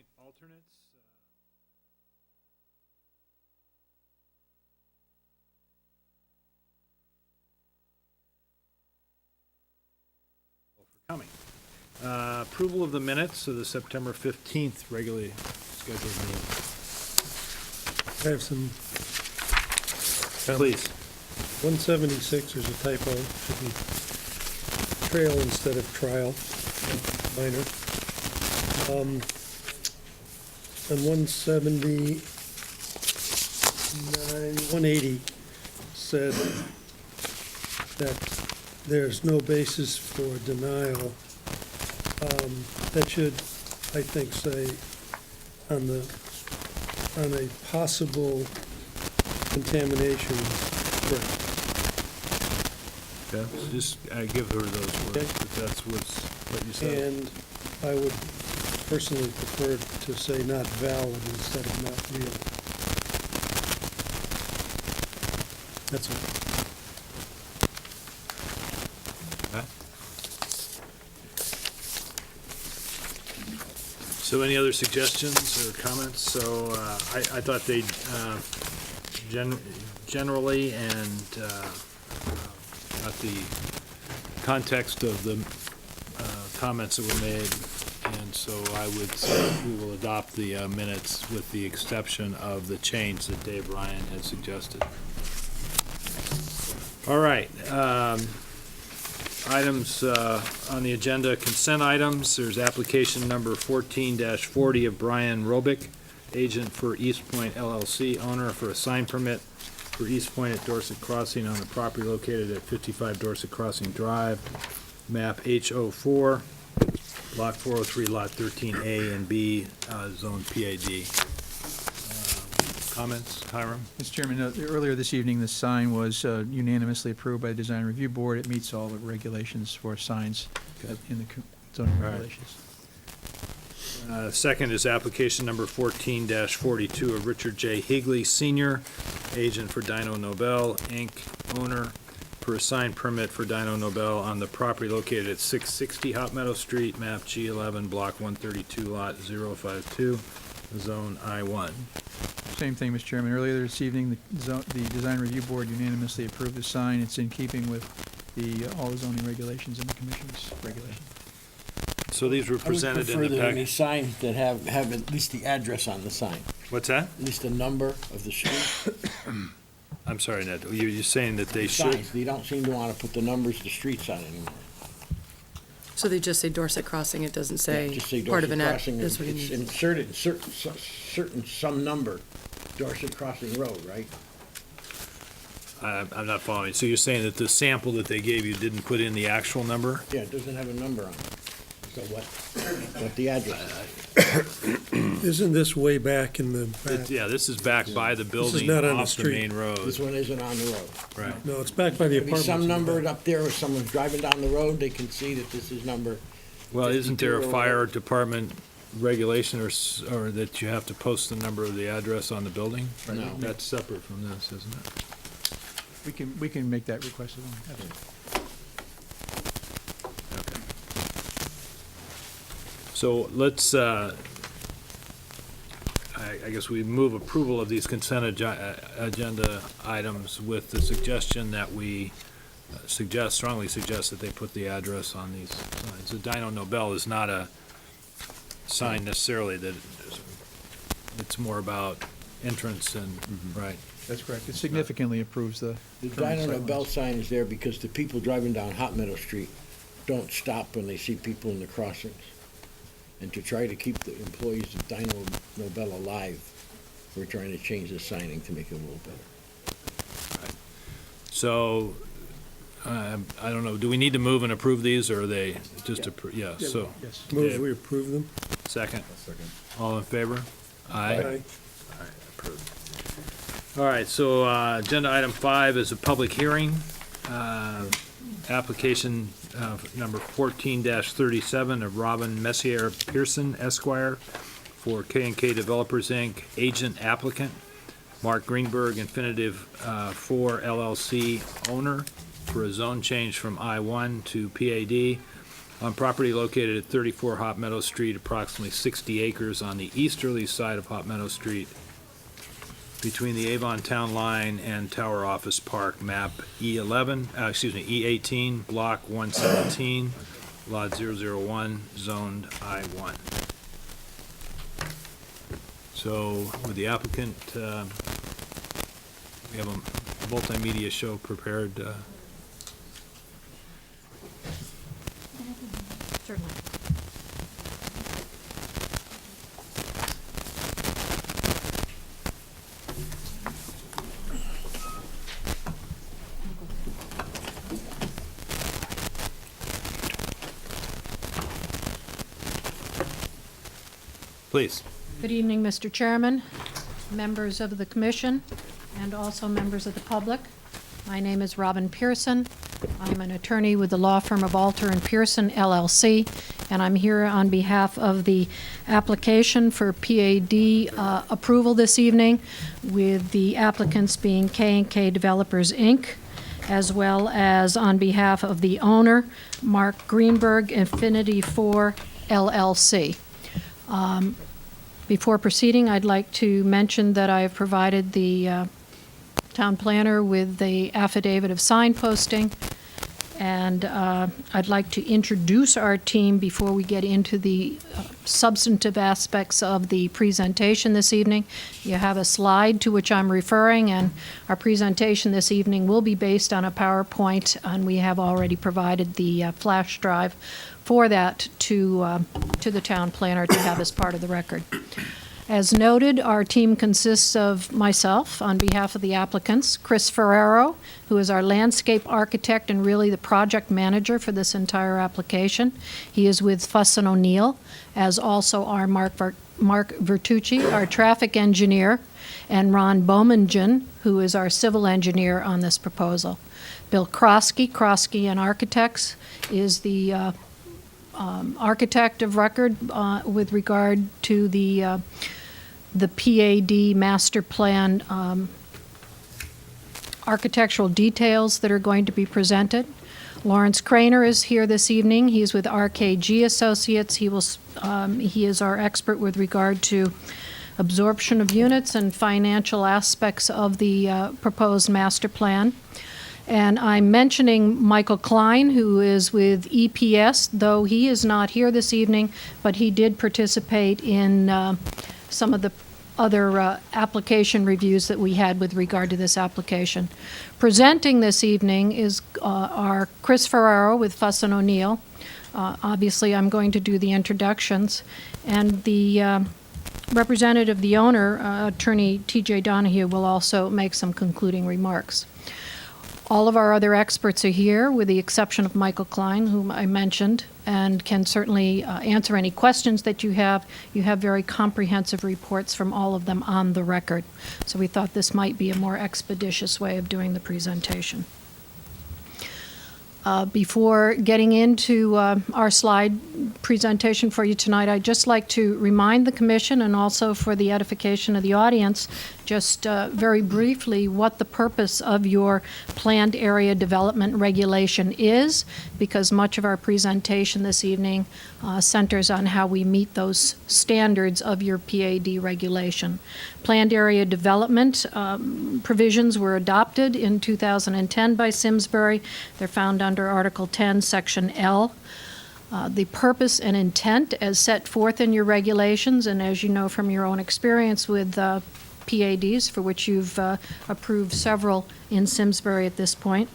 appoint alternates. For coming. Approval of the minutes of the September 15th regularly scheduled meeting. I have some Please. 176, there's a typo, should be trail instead of trial, minor. On 180 said that there's no basis for denial. That should, I think, say on a possible contamination risk. Yeah, just give her those words, Okay. if that's what you said. And I would personally prefer to say not valid instead of not real. That's all. Okay. So any other suggestions or comments? So I thought they generally and got the context of the comments that were made, and so I would say we will adopt the minutes with the exception of the change that Dave Ryan had suggested. All right. Items on the agenda, consent items. There's application number 14-40 of Brian Robick, agent for East Point LLC, owner for a sign permit for East Point at Dorset Crossing on the property located at 55 Dorset Crossing Drive, map H04, block 403, lot 13A and B, zone PAD. Comments, Hiram? Mr. Chairman, earlier this evening, the sign was unanimously approved by the Design Review Board. It meets all the regulations for signs in the zoning Right. regulations. Second is application number 14-42 of Richard J. Higley, Sr., agent for Dino Nobel, Inc., owner for a sign permit for Dino Nobel on the property located at 660 Hot Meadow Street, map G11, block 132, lot 052, zone I-1. Same thing, Mr. Chairman. Earlier this evening, the Design Review Board unanimously approved the sign. It's in keeping with all the zoning regulations and the Commission's regulations. So these were presented in I would the prefer there any package. signs that have at least the address on the sign, What's that? at least the number of the street. I'm sorry, Ned, you're saying that they should? Signs, they don't seem to want to put the numbers of the streets on anymore. So they just say Dorset Crossing, it doesn't Yeah, say just say part of Dorset an act, Crossing, that's what he it's means. inserted in some number, Dorset Crossing Road, right? I'm not following. So you're saying that the sample that they gave you didn't put in the actual number? Yeah, it doesn't have a number on it. So what the address is. Isn't this way back in the back? Yeah, this is back by the building not on the off the street. main road. This one isn't on the road. Right. No, it's back by the Maybe apartments. some in the number back. up there, if someone's driving down the road, they can see that this is number. Well, isn't there a 52 or fire department regulation or that you have to post the number of the address on the building? No. That's separate from this, isn't it? We can make that request of them. Absolutely. Okay. So let's, I guess we move approval of these consent agenda items with the suggestion that we strongly suggest that they put the address on these signs. The Dino Nobel is not a sign necessarily, that it's more about entrance and, right. That's correct. It significantly improves the The current Dino sight Nobel lines. sign is there because the people driving down Hot Meadow Street don't stop when they see people in the crossings. And to try to keep the employees of Dino Nobel alive, we're trying to change the signing to make it a little better. So, I don't know, do we need to move and approve these, or are they just, yeah, so, Yes. Move we approve them? second? All in favor? Aye. Aye. Approved. All right, so, agenda item 5 is a public hearing. Application number 14-37 of Robin Messier Pearson Esquire for K&K Developers, Inc., agent applicant, Mark Greenberg, Infinitive 4 LLC owner, for a zone change from I-1 to PAD on property located at 34 Hot Meadow Street, approximately 60 acres on the easterly side of Hot Meadow Street, between the Avon Town Line and Tower Office Park, map E18, block 117, lot 001, zoned I1. So with the applicant, we have a multimedia show prepared. Certainly. Please. Good evening, Mr. Chairman, members of the commission, and also members of the public. My name is Robin Pearson. I'm an attorney with the law firm of Alter and Pearson LLC, and I'm here on behalf of the application for PAD approval this evening, with the applicants being K&K Developers, Inc., as well as on behalf of the owner, Mark Greenberg, Infinity 4 LLC. Before proceeding, I'd like to mention that I have provided the town planner with the affidavit of signposting, and I'd like to introduce our team before we get into the substantive aspects of the presentation this evening. You have a slide to which I'm referring, and our presentation this evening will be based on a PowerPoint, and we have already provided the flash drive for that to the town planner to have as part of the record. As noted, our team consists of myself on behalf of the applicants, Chris Ferrero, who is our landscape architect and really the project manager for this entire application. He is with Fuss & O'Neill, as also our Mark Vertucci, our traffic engineer, and Ron Bowmingen, who is our civil engineer on this proposal. Bill Krosky and Architects, is the architect of record with regard to the PAD master plan architectural details that are going to be presented. Lawrence Craner is here this evening. He's with RKG Associates. He is our expert with regard to absorption of units and financial aspects of the proposed master plan. And I'm mentioning Michael Klein, who is with EPS, though he is not here this evening, but he did participate in some of the other application reviews that we had with regard to this application. Presenting this evening is our Chris Ferraro with Fuss & O'Neill. Obviously, I'm going to do the introductions. And the representative, the owner, Attorney T.J. Donahue, will also make some concluding remarks. All of our other experts are here, with the exception of Michael Klein, whom I mentioned, and can certainly answer any questions that you have. You have very comprehensive reports from all of them on the record. So we thought this might be a more expeditious way of doing the presentation. Before getting into our slide presentation for you tonight, I'd just like to remind the Commission, and also for the edification of the audience, just very briefly what the purpose of your planned area development regulation is, because much of our presentation this evening centers on how we meet those standards of your PAD regulation. Planned area development provisions were adopted in 2010 by Simsbury. They're found under Article 10, Section L. The purpose and intent as set forth in your regulations, and as you know from your own experience with PADs, for which you've approved several in Simsbury at this point,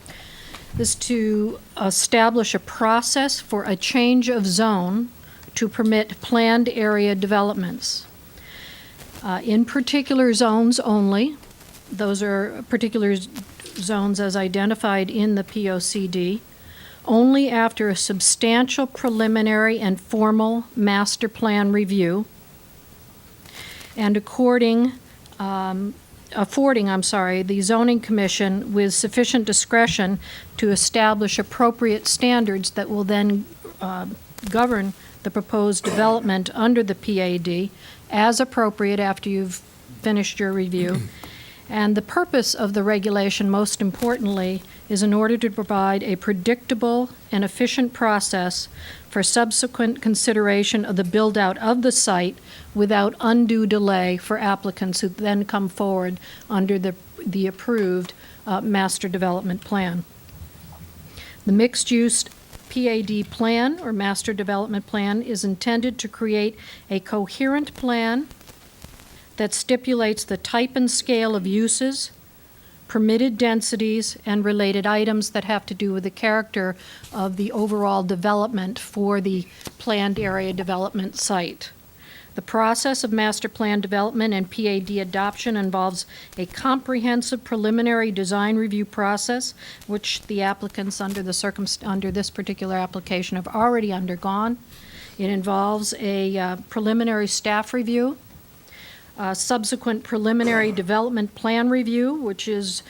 is to establish a process for a change of zone to permit planned area developments. In particular zones only, those are particular zones as identified in the POCD, only after a substantial preliminary and formal master plan review, and affording the Zoning Commission with sufficient discretion to establish appropriate standards that will then govern the proposed development under the PAD as appropriate after you've finished your review, And the purpose of the regulation, most importantly, is in order to provide a predictable and efficient process for subsequent consideration of the build-out of the site without undue delay for applicants who then come forward under the approved master development plan. The mixed-use PAD plan, or master development plan, is intended to create a coherent plan that stipulates the type and scale of uses, permitted densities, and related items that have to do with the character of the overall development for the planned area development site. The process of master plan development and PAD adoption involves a comprehensive preliminary design review process, which the applicants under this particular application have already undergone. It involves a preliminary staff review, subsequent preliminary development plan review, which is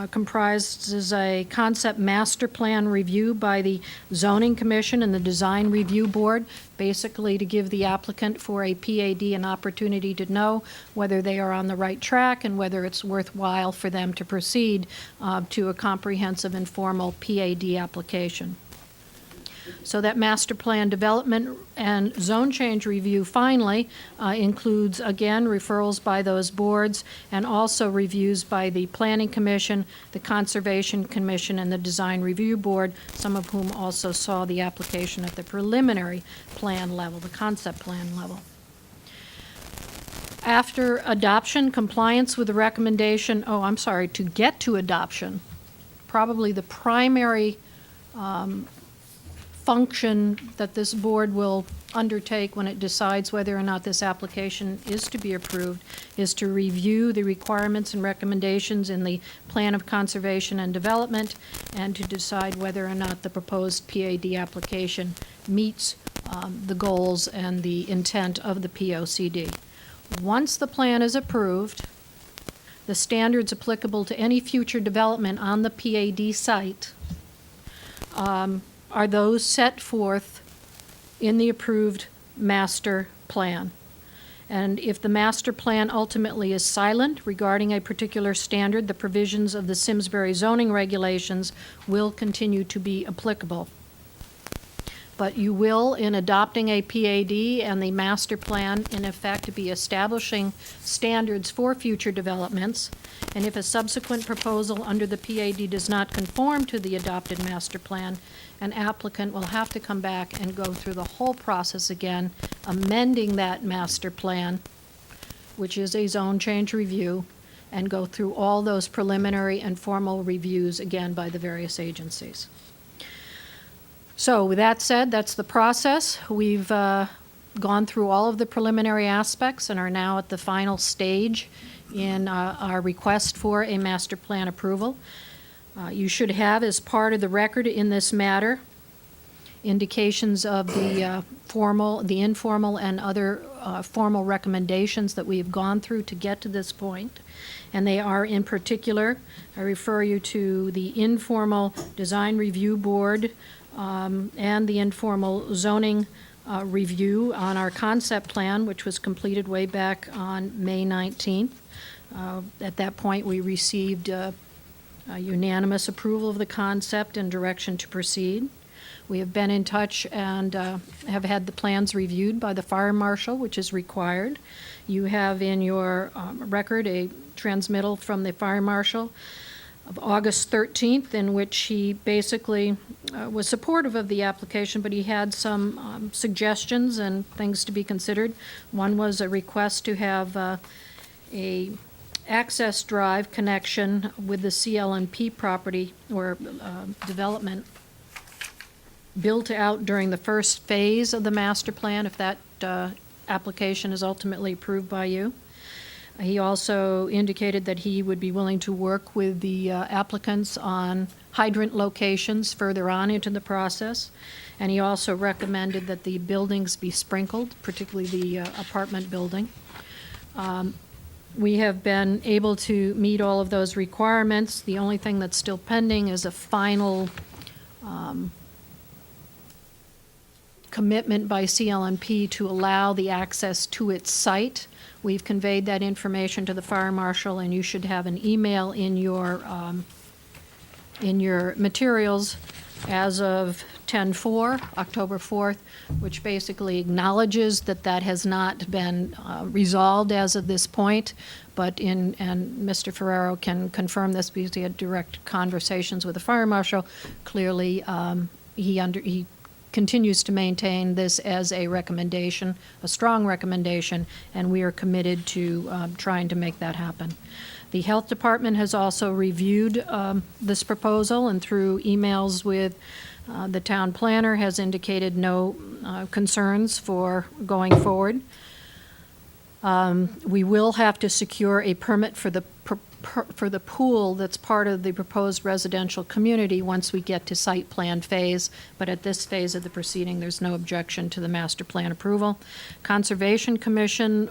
comprised as a concept master plan review by the Zoning Commission and the Design Review Board, basically to give the applicant for a PAD an opportunity to know whether they are on the right track and whether it's worthwhile for them to proceed to a comprehensive informal PAD application. So that master plan development and zone change review finally includes, again, referrals by those boards and also reviews by the Planning Commission, the Conservation Commission, and the Design Review Board, some of whom also saw the application at the preliminary plan level, the concept plan level. After adoption, compliance with the recommendation, to get to adoption, probably the primary function that this board will undertake when it decides whether or not this application is to be approved is to review the requirements and recommendations in the Plan of Conservation and Development and to decide whether or not the proposed PAD application meets the goals and the intent of the POCD. Once the plan is approved, the standards applicable to any future development on the PAD site are those set forth in the approved master plan. And if the master plan ultimately is silent regarding a particular standard, the provisions of the Simsbury zoning regulations will continue to be applicable. But you will, in adopting a PAD and the master plan, in effect, be establishing standards for future developments. And if a subsequent proposal under the PAD does not conform to the adopted master plan, an applicant will have to come back and go through the whole process again, amending that master plan, which is a zone change review, and go through all those preliminary and formal reviews again by the various agencies. So with that said, that's the process. We've gone through all of the preliminary aspects and are now at the final stage in our request for a master plan approval. You should have, as part of the record in this matter, indications of the informal, and other formal recommendations that we have gone through to get to this point. And they are, in particular, I refer you to the informal design review board and the informal zoning review on our concept plan, which was completed way back on May 19th. At that point, we received unanimous approval of the concept and direction to proceed. We have been in touch and have had the plans reviewed by the fire marshal, which is required. You have in your record a transmittal from the fire marshal of August 13th, in which he basically was supportive of the application, but he had some suggestions and things to be considered. One was a request to have a access drive connection with the CLNP property or development built out during the first phase of the master plan, if that application is ultimately approved by you. He also indicated that he would be willing to work with the applicants on hydrant locations further on into the process. And he also recommended that the buildings be sprinkled, particularly the apartment building. We have been able to meet all of those requirements. The only thing that's still pending is a final commitment by CLNP to allow the access to its site. We've conveyed that information to the fire marshal, and you should have an email in your materials as of 10/4, October 4th, which basically acknowledges that that has not been resolved as of this point, and Mr. Ferrero can confirm this because he had direct conversations with the fire marshal. Clearly, he continues to maintain this as a recommendation, a strong recommendation, and we are committed to trying to make that happen. The Health Department has also reviewed this proposal, and through emails with the town planner has indicated no concerns for going forward. We will have to secure a permit for the pool that's part of the proposed residential community once we get to site plan phase, but at this phase of the proceeding, there's no objection to the master plan approval. Conservation Commission,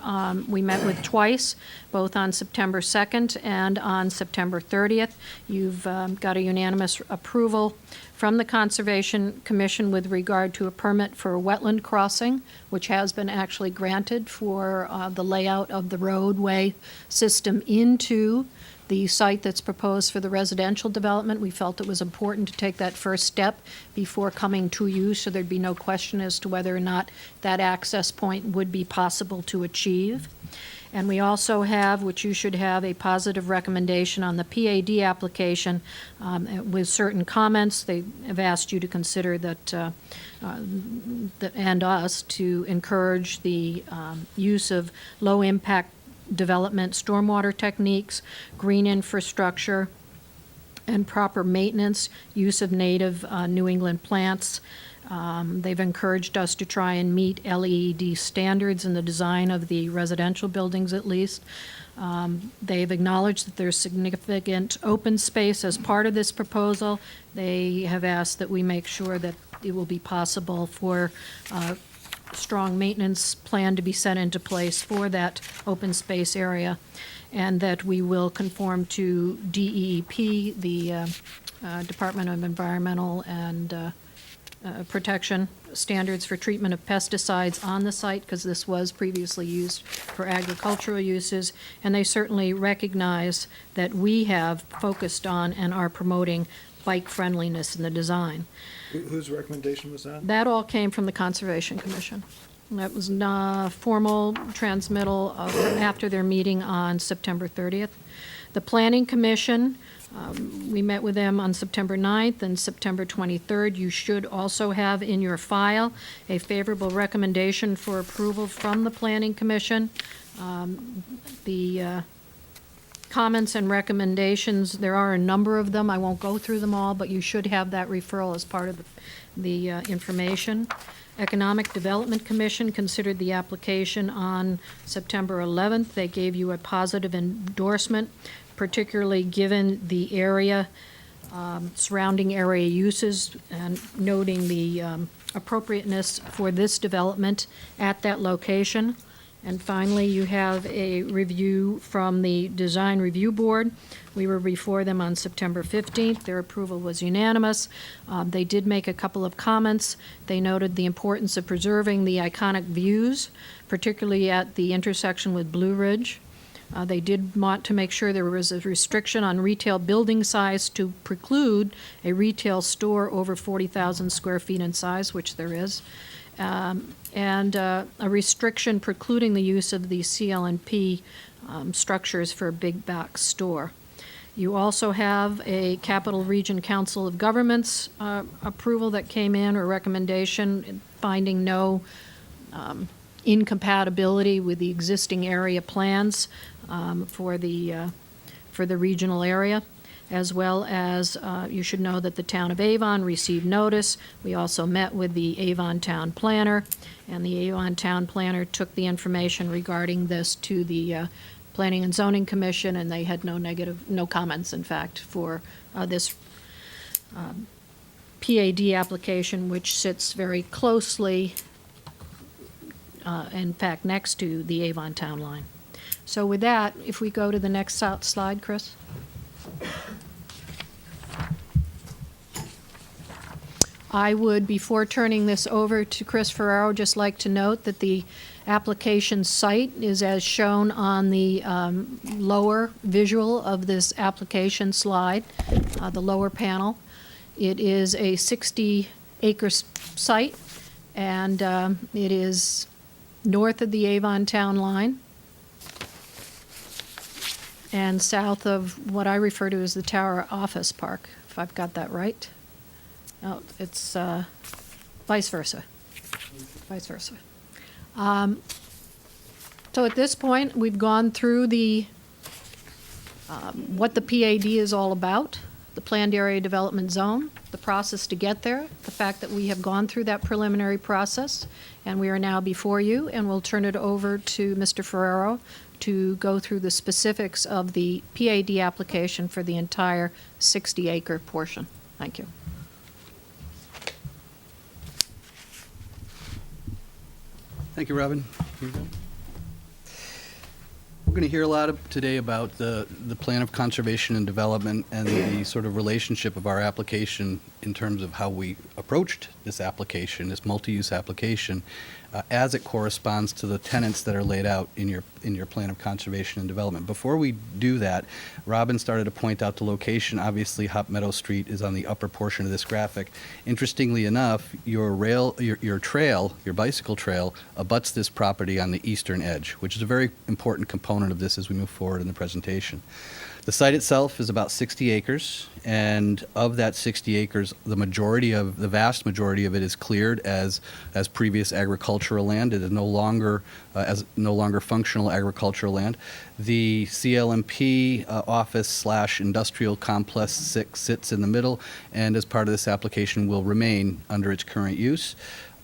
we met with twice, both on September 2nd and on September 30th. You've got a unanimous approval from the Conservation Commission with regard to a permit for a wetland crossing, which has been actually granted for the layout of the roadway system into the site that's proposed for the residential development. We felt it was important to take that first step before coming to you, so there'd be no question as to whether or not that access point would be possible to achieve. And we also have, which you should have, a positive recommendation on the PAD application with certain comments. They have asked you to consider that, and us, to encourage the use of low-impact development, stormwater techniques, green infrastructure, and proper maintenance, use of native New England plants. They've encouraged us to try and meet LEED standards in the design of the residential buildings at least. They've acknowledged that there's significant open space as part of this proposal. They have asked that we make sure that it will be possible for strong maintenance plan to be set into place for that open space area, and that we will conform to DEEP, the Department of Environmental and Protection standards for treatment of pesticides on the site, because this was previously used for agricultural uses, and they certainly recognize that we have focused on and are promoting bike friendliness in the design. Whose recommendation was that? That all came from the Conservation Commission. That was formal transmittal after their meeting on September 30th. The Planning Commission, we met with them on September 9th and September 23rd. You should also have in your file a favorable recommendation for approval from the Planning Commission. The comments and recommendations, there are a number of them. I won't go through them all, but you should have that referral as part of the information. Economic Development Commission considered the application on September 11th. They gave you a positive endorsement, particularly given the area, surrounding area uses, and noting the appropriateness for this development at that location. And finally, you have a review from the Design Review Board. We were before them on September 15th. Their approval was unanimous. They did make a couple of comments. They noted the importance of preserving the iconic views, particularly at the intersection with Blue Ridge. They did want to make sure there was a restriction on retail building size to preclude a retail store over 40,000 square feet in size, which there is. And a restriction precluding the use of the CLNP structures for a big box store. You also have a Capital Region Council of Governments approval that came in, or recommendation, finding no incompatibility with the existing area plans for the regional area, as well as you should know that the town of Avon received notice. We also met with the Avon town planner, and the Avon town planner took the information regarding this to the Planning and Zoning Commission, and they had no comments, in fact, for this PAD application, which sits very closely, in fact, next to the Avon town line. So with that, if we go to the next slide, Chris. I would, before turning this over to Chris Ferraro, just like to note that the application site is as shown on the lower visual of this application slide, the lower panel. It is a 60-acre site, and it is north of the Avon town line and south of what I refer to as the Tower Office Park, if I've got that right. No, it's vice versa. Vice versa. So at this point, we've gone through the what the PAD is all about, the Planned Area Development Zone, the process to get there, the fact that we have gone through that preliminary process, and we are now before you, and we'll turn it over to Mr. Ferraro to go through the specifics of the PAD application for the entire 60-acre portion. Thank you. Thank you, Robin. Here you go. We're going to hear a lot today about the plan of conservation and development and the sort of relationship of our application in terms of how we approached this application, this multi-use application, as it corresponds to the tenets that are laid out in your plan of conservation and development. Before we do that, Robin started to point out the location. Obviously, Hop Meadow Street is on the upper portion of this graphic. Interestingly enough, your trail, your bicycle trail, abuts this property on the eastern edge, which is a very important component of this as we move forward in the presentation. The site itself is about 60 acres, and of that 60 acres, the vast majority of it is cleared as previous agricultural land. It is no longer functional agricultural land. The CLMP office/industrial complex sits in the middle, and as part of this application will remain under its current use.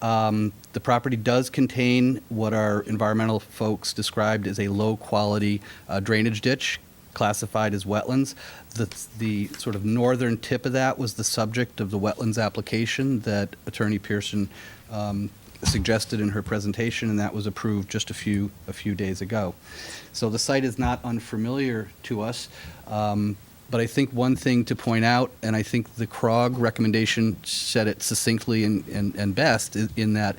The property does contain what our environmental folks described as a low-quality drainage ditch, classified as wetlands. The sort of northern tip of that was the subject of the wetlands application that Attorney Pearson suggested in her presentation, and that was approved just a few days ago. So the site is not unfamiliar to us. But I think one thing to point out, and I think the CROG recommendation said it succinctly and best, in that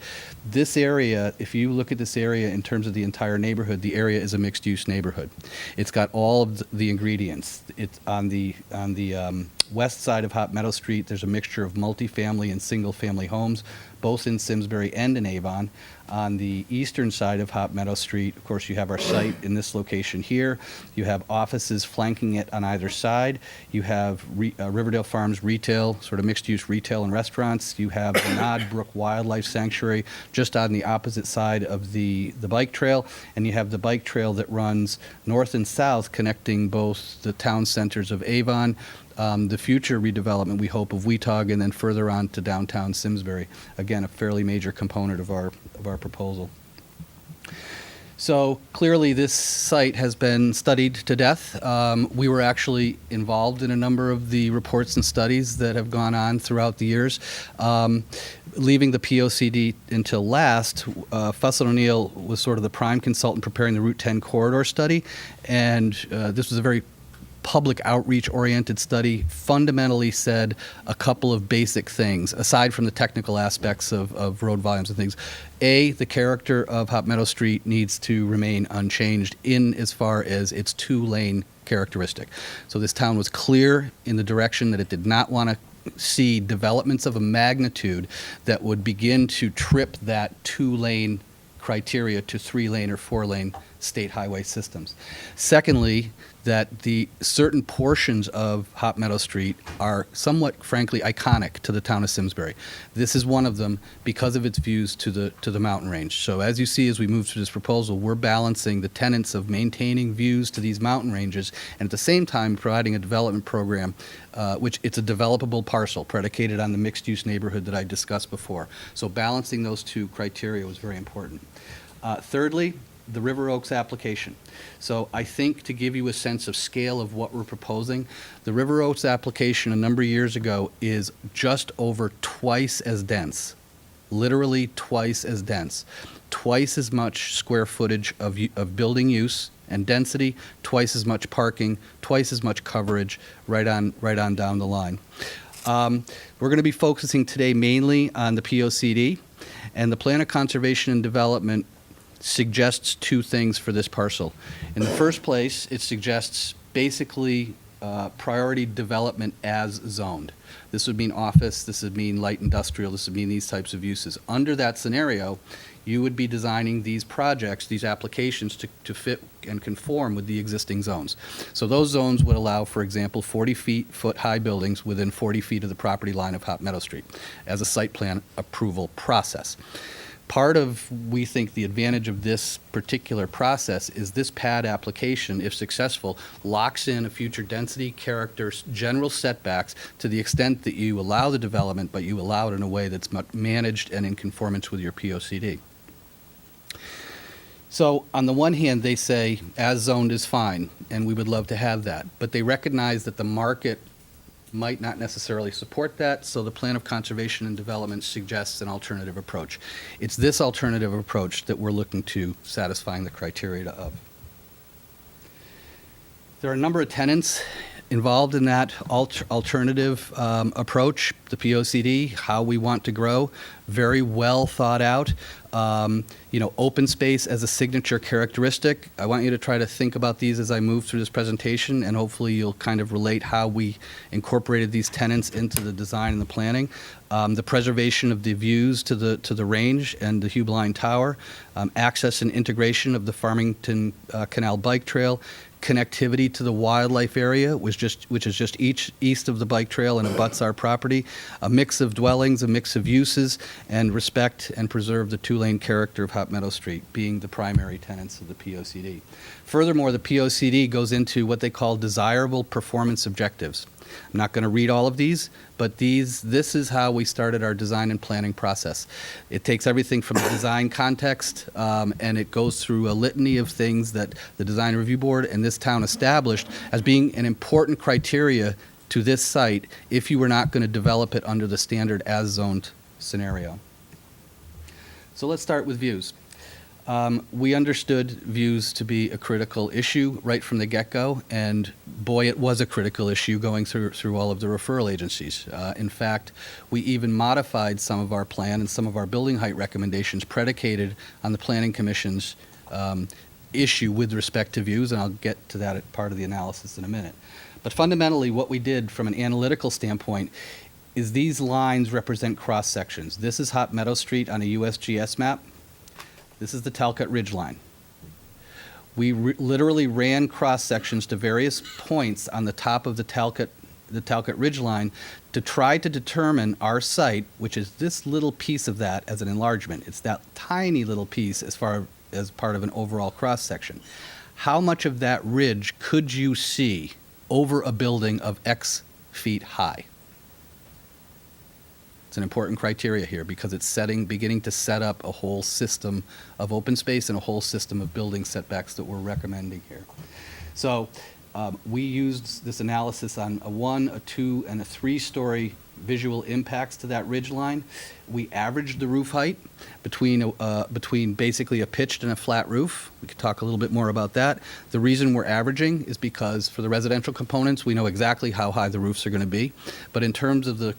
this area, if you look at this area in terms of the entire neighborhood, the area is a mixed-use neighborhood. It's got all of the ingredients. It's on the west side of Hop Meadow Street. There's a mixture of multifamily and single-family homes, both in Simsbury and in Avon. On the eastern side of Hop Meadow Street, of course, you have our site in this location here. You have offices flanking it on either side. You have Riverdale Farms retail, sort of mixed-use retail and restaurants. You have the Nod Brook Wildlife Sanctuary just on the opposite side of the bike trail. And you have the bike trail that runs north and south, connecting both the town centers of Avon, the future redevelopment, we hope, of Weetog, and then further on to downtown Simsbury. Again, a fairly major component of our proposal. So clearly this site has been studied to death. We were actually involved in a number of the reports and studies that have gone on throughout the years. Leaving the POCD until last, Fuss & O'Neill was sort of the prime consultant preparing the Route 10 corridor study, and this was a very public outreach-oriented study, fundamentally said a couple of basic things, aside from the technical aspects of road volumes and things. A, the character of Hop Meadow Street needs to remain unchanged in as far as its two-lane characteristic. So this town was clear in the direction that it did not want to see developments of a magnitude that would begin to trip that two-lane criteria to three-lane or four-lane state highway systems. Secondly, that the certain portions of Hop Meadow Street are somewhat, frankly, iconic to the town of Simsbury. This is one of them because of its views to the mountain range. So as you see, as we move through this proposal, we're balancing the tenets of maintaining views to these mountain ranges and at the same time providing a development program, which it's a developable parcel predicated on the mixed-use neighborhood that I discussed before. So balancing those two criteria was very important. Thirdly, the River Oaks application. So I think to give you a sense of scale of what we're proposing, the River Oaks application a number of years ago is just over twice as dense, literally twice as dense, twice as much square footage of building use and density, twice as much parking, twice as much coverage right on down the line. We're going to be focusing today mainly on the POCD, and the Plan of Conservation and Development suggests two things for this parcel. In the first place, it suggests basically priority development as zoned. This would mean office, this would mean light industrial, this would mean these types of uses. Under that scenario, you would be designing these projects, these applications to fit and conform with the existing zones. So those zones would allow, for example, 40-foot high buildings within 40 feet of the property line of Hot Meadow Street as a site plan approval process. Part of, we think, the advantage of this particular process is this pad application, if successful, locks in a future density, character, general setbacks to the extent that you allow the development, but you allow it in a way that's managed and in conformance with your POCD. So on the one hand, they say as zoned is fine, and we would love to have that, but they recognize that the market might not necessarily support that, so the Plan of Conservation and Development suggests an alternative approach. It's this alternative approach that we're looking to satisfying the criteria of. There are a number of tenants involved in that alternative approach, the POCD, how we want to grow, very well thought out. Open space as a signature characteristic. I want you to try to think about these as I move through this presentation, and hopefully you'll kind of relate how we incorporated these tenants into the design and the planning. The preservation of the views to the range and the Hugh Blind Tower, access and integration of the Farmington Canal Bike Trail, connectivity to the wildlife area, which is just east of the bike trail and abuts our property, a mix of dwellings, a mix of uses, and respect and preserve the two-lane character of Hot Meadow Street, being the primary tenets of the POCD. Furthermore, the POCD goes into what they call desirable performance objectives. I'm not going to read all of these, but this is how we started our design and planning process. It takes everything from the design context, and it goes through a litany of things that the Design Review Board and this town established as being an important criteria to this site if you were not going to develop it under the standard as zoned scenario. So let's start with views. We understood views to be a critical issue right from the get-go, and boy, it was a critical issue going through all of the referral agencies. In fact, we even modified some of our plan and some of our building height recommendations predicated on the Planning Commission's issue with respect to views, and I'll get to that at part of the analysis in a minute. But fundamentally, what we did from an analytical standpoint is these lines represent cross-sections. This is Hot Meadow Street on a USGS map. This is the Talcott Ridge line. We literally ran cross-sections to various points on the top of the Talcott Ridge line to try to determine our site, which is this little piece of that as an enlargement. It's that tiny little piece as far as part of an overall cross-section. How much of that ridge could you see over a building of X feet high? It's an important criteria here because it's beginning to set up a whole system of open space and a whole system of building setbacks that we're recommending here. So we used this analysis on a 1, a 2, and a 3-story visual impacts to that ridge line. We averaged the roof height between basically a pitched and a flat roof. We could talk a little bit more about that. The reason we're averaging is because for the residential components, we know exactly how high the roofs are going to be. But in terms of the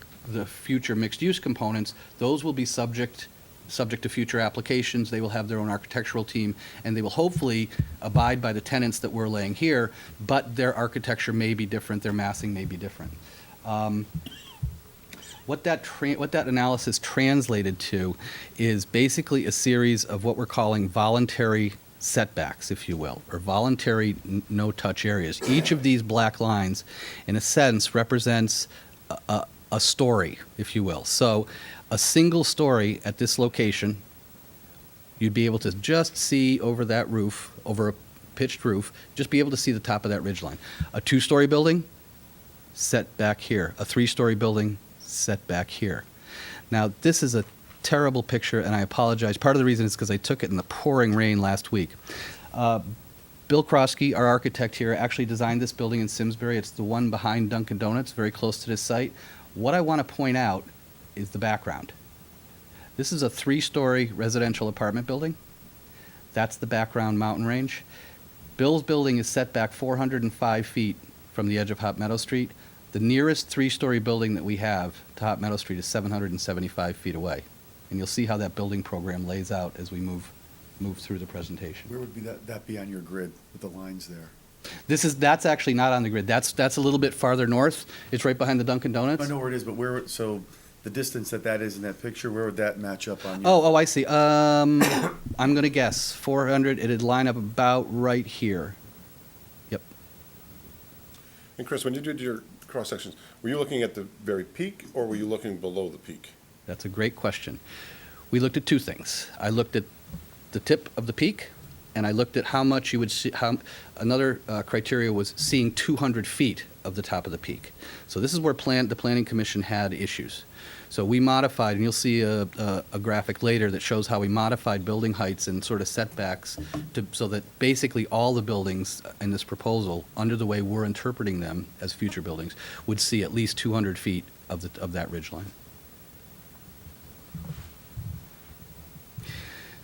future mixed-use components, those will be subject to future applications. They will have their own architectural team, and they will hopefully abide by the tenets that we're laying here, but their architecture may be different, their massing may be different. What that analysis translated to is basically a series of what we're calling voluntary setbacks, if you will, or voluntary no-touch areas. Each of these black lines, in a sense, represents a story, if you will. So a single story at this location, you'd be able to just see over that roof, over a pitched roof, just be able to see the top of that ridgeline. A 2-story building, set back here. A 3-story building, set back here. Now, this is a terrible picture, and I apologize. Part of the reason is because I took it in the pouring rain last week. Bill Krosky, our architect here, actually designed this building in Simsbury. It's the one behind Dunkin' Donuts, very close to this site. What I want to point out is the background. This is a 3-story residential apartment building. That's the background mountain range. Bill's building is set back 405 feet from the edge of Hot Meadow Street. The nearest three-story building that we have to Hot Meadow Street is 775 feet away. And you'll see how that building program lays out as we move through the presentation. Where would be that be on your grid with the lines there? That's actually not on the grid. That's a little bit farther north. It's right behind the Dunkin' Donuts. I know where it is, but so the distance that is in that picture, where would that match up on your? Oh, I see. I'm going to guess 400. It'd line up about right here. Yep. And Chris, when you did your cross sections, were you looking at the very peak or were you looking below the peak? That's a great question. We looked at two things. I looked at the tip of the peak, and I looked at how much you would see. Another criteria was seeing 200 feet of the top of the peak. So this is where the Planning Commission had issues. So we modified, and you'll see a graphic later that shows how we modified building heights and sort of setbacks so that basically all the buildings in this proposal, under the way we're interpreting them as future buildings, would see at least 200 feet of that ridge line.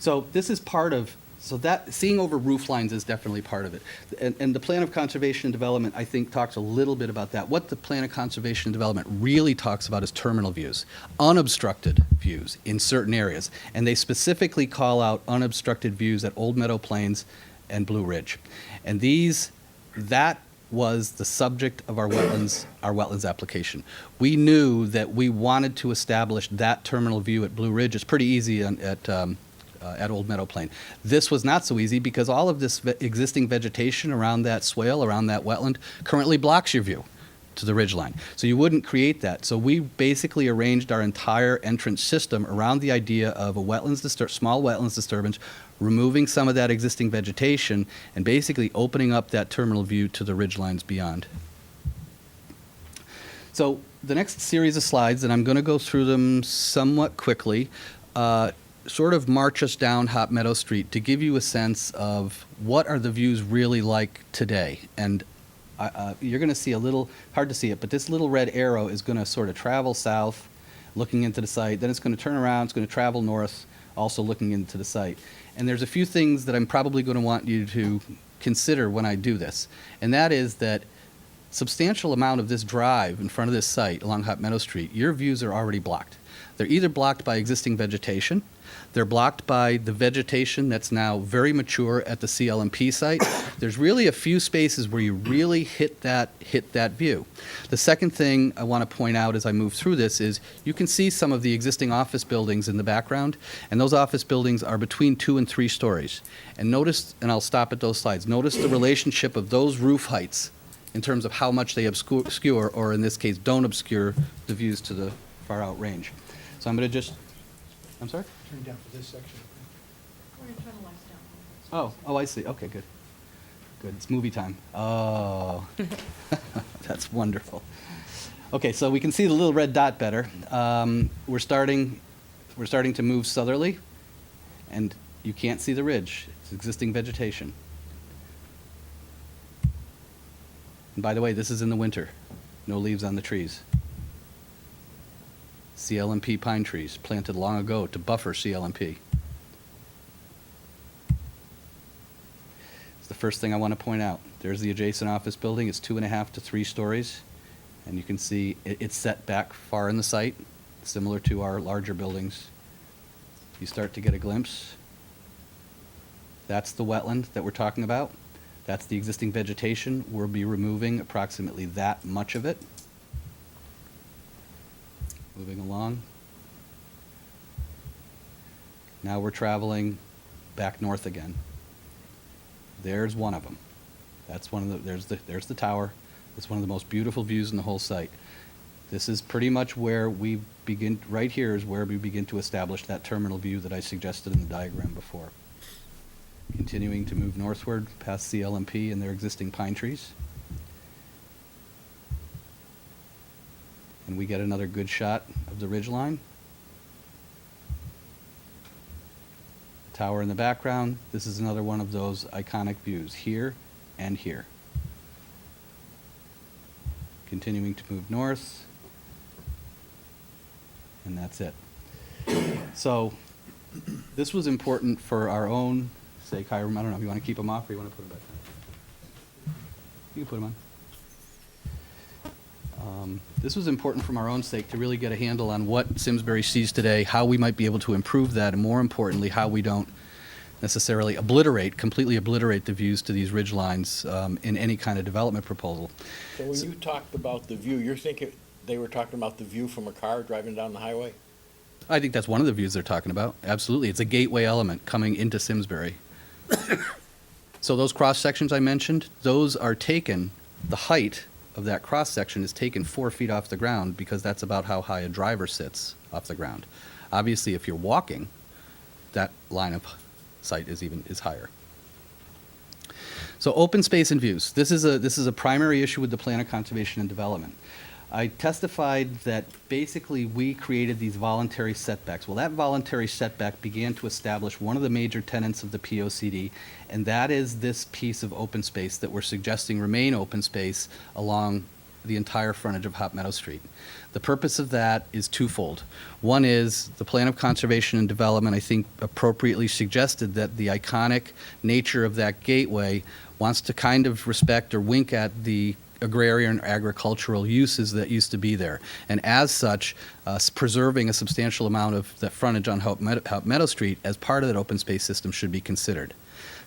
So this is part of, so that seeing over roof lines is definitely part of it. And the Plan of Conservation and Development, I think, talks a little bit about that. What the Plan of Conservation and Development really talks about is terminal views, unobstructed views in certain areas. And they specifically call out unobstructed views at Old Meadow Plains and Blue Ridge. And that was the subject of our wetlands application. We knew that we wanted to establish that terminal view at Blue Ridge. It's pretty easy at Old Meadow Plain. This was not so easy because all of this existing vegetation around that swale, around that wetland, currently blocks your view to the ridgeline. So you wouldn't create that. So we basically arranged our entire entrance system around the idea of a small wetlands disturbance, removing some of that existing vegetation, and basically opening up that terminal view to the ridgelines beyond. So the next series of slides, and I'm going to go through them somewhat quickly, sort of march us down Hot Meadow Street to give you a sense of what are the views really like today. And you're going to see hard to see it, but this little red arrow is going to sort of travel south, looking into the site. Then it's going to turn around, it's going to travel north, also looking into the site. And there's a few things that I'm probably going to want you to consider when I do this. And that is that substantial amount of this drive in front of this site along Hot Meadow Street, your views are already blocked. They're either blocked by existing vegetation, they're blocked by the vegetation that's now very mature at the CLMP site. There's really a few spaces where you really hit that view. The second thing I want to point out as I move through this is you can see some of the existing office buildings in the background, and those office buildings are between 2 and 3 stories. And notice, and I'll stop at those slides, notice the relationship of those roof heights in terms of how much they obscure, or in this case, don't obscure the views to the far out range. So I'm going to I'm sorry? Turn down for this section. Oh, I see. Okay, good. Good. It's movie time. Oh, that's wonderful. Okay, so we can see the little red dot better. We're starting to move southerly, and you can't see the ridge. It's existing vegetation. And by the way, this is in the winter. No leaves on the trees. CLMP pine trees planted long ago to buffer CLMP. It's the first thing I want to point out. There's the adjacent office building. It's 2.5 to 3 stories. And you can see it's set back far in the site, similar to our larger buildings. You start to get a glimpse. That's the wetland that we're talking about. That's the existing vegetation. We'll be removing approximately that much of it. Moving along. Now we're traveling back north again. There's one of them. That's one of there's the tower. It's one of the most beautiful views in the whole site. This is pretty much where we begin, right here is where we begin to establish that terminal view that I suggested in the diagram before. Continuing to move northward past CLMP and their existing pine trees. And we get another good shot of the ridgeline. Tower in the background. This is another one of those iconic views, here and here. Continuing to move north. And that's it. So this was important for our own sake. Hiram, I don't know if you want to keep them off or you want to put them back on. You can put them This was important from our own sake to really get a handle on what Simsbury sees today, how we might be able to improve that, and more importantly, how we don't necessarily completely obliterate the views to these ridge lines in any kind of development proposal. So when you talked about the view, you're thinking they were talking about the view from a car driving down the highway? I think that's one of the views they're talking about. Absolutely. It's a gateway element coming into Simsbury. So those cross-sections I mentioned, those are taken, the height of that cross-section is taken 4 feet off the ground because that's about how high a driver sits off the ground. Obviously, if you're walking, that line of sight is higher. So open space and views. This is a primary issue with the Plan of Conservation and Development. I testified that basically we created these voluntary setbacks. Well, that voluntary setback began to establish one of the major tenets of the POCD, and that is this piece of open space that we're suggesting remain open space along the entire frontage of Hot Meadow Street. The purpose of that is twofold. One is the Plan of Conservation and Development, I think, appropriately suggested that the iconic nature of that gateway wants to kind of respect or wink at the agrarian or agricultural uses that used to be there. And as such, preserving a substantial amount of the frontage on Hot Meadow Street as part of that open space system should be considered.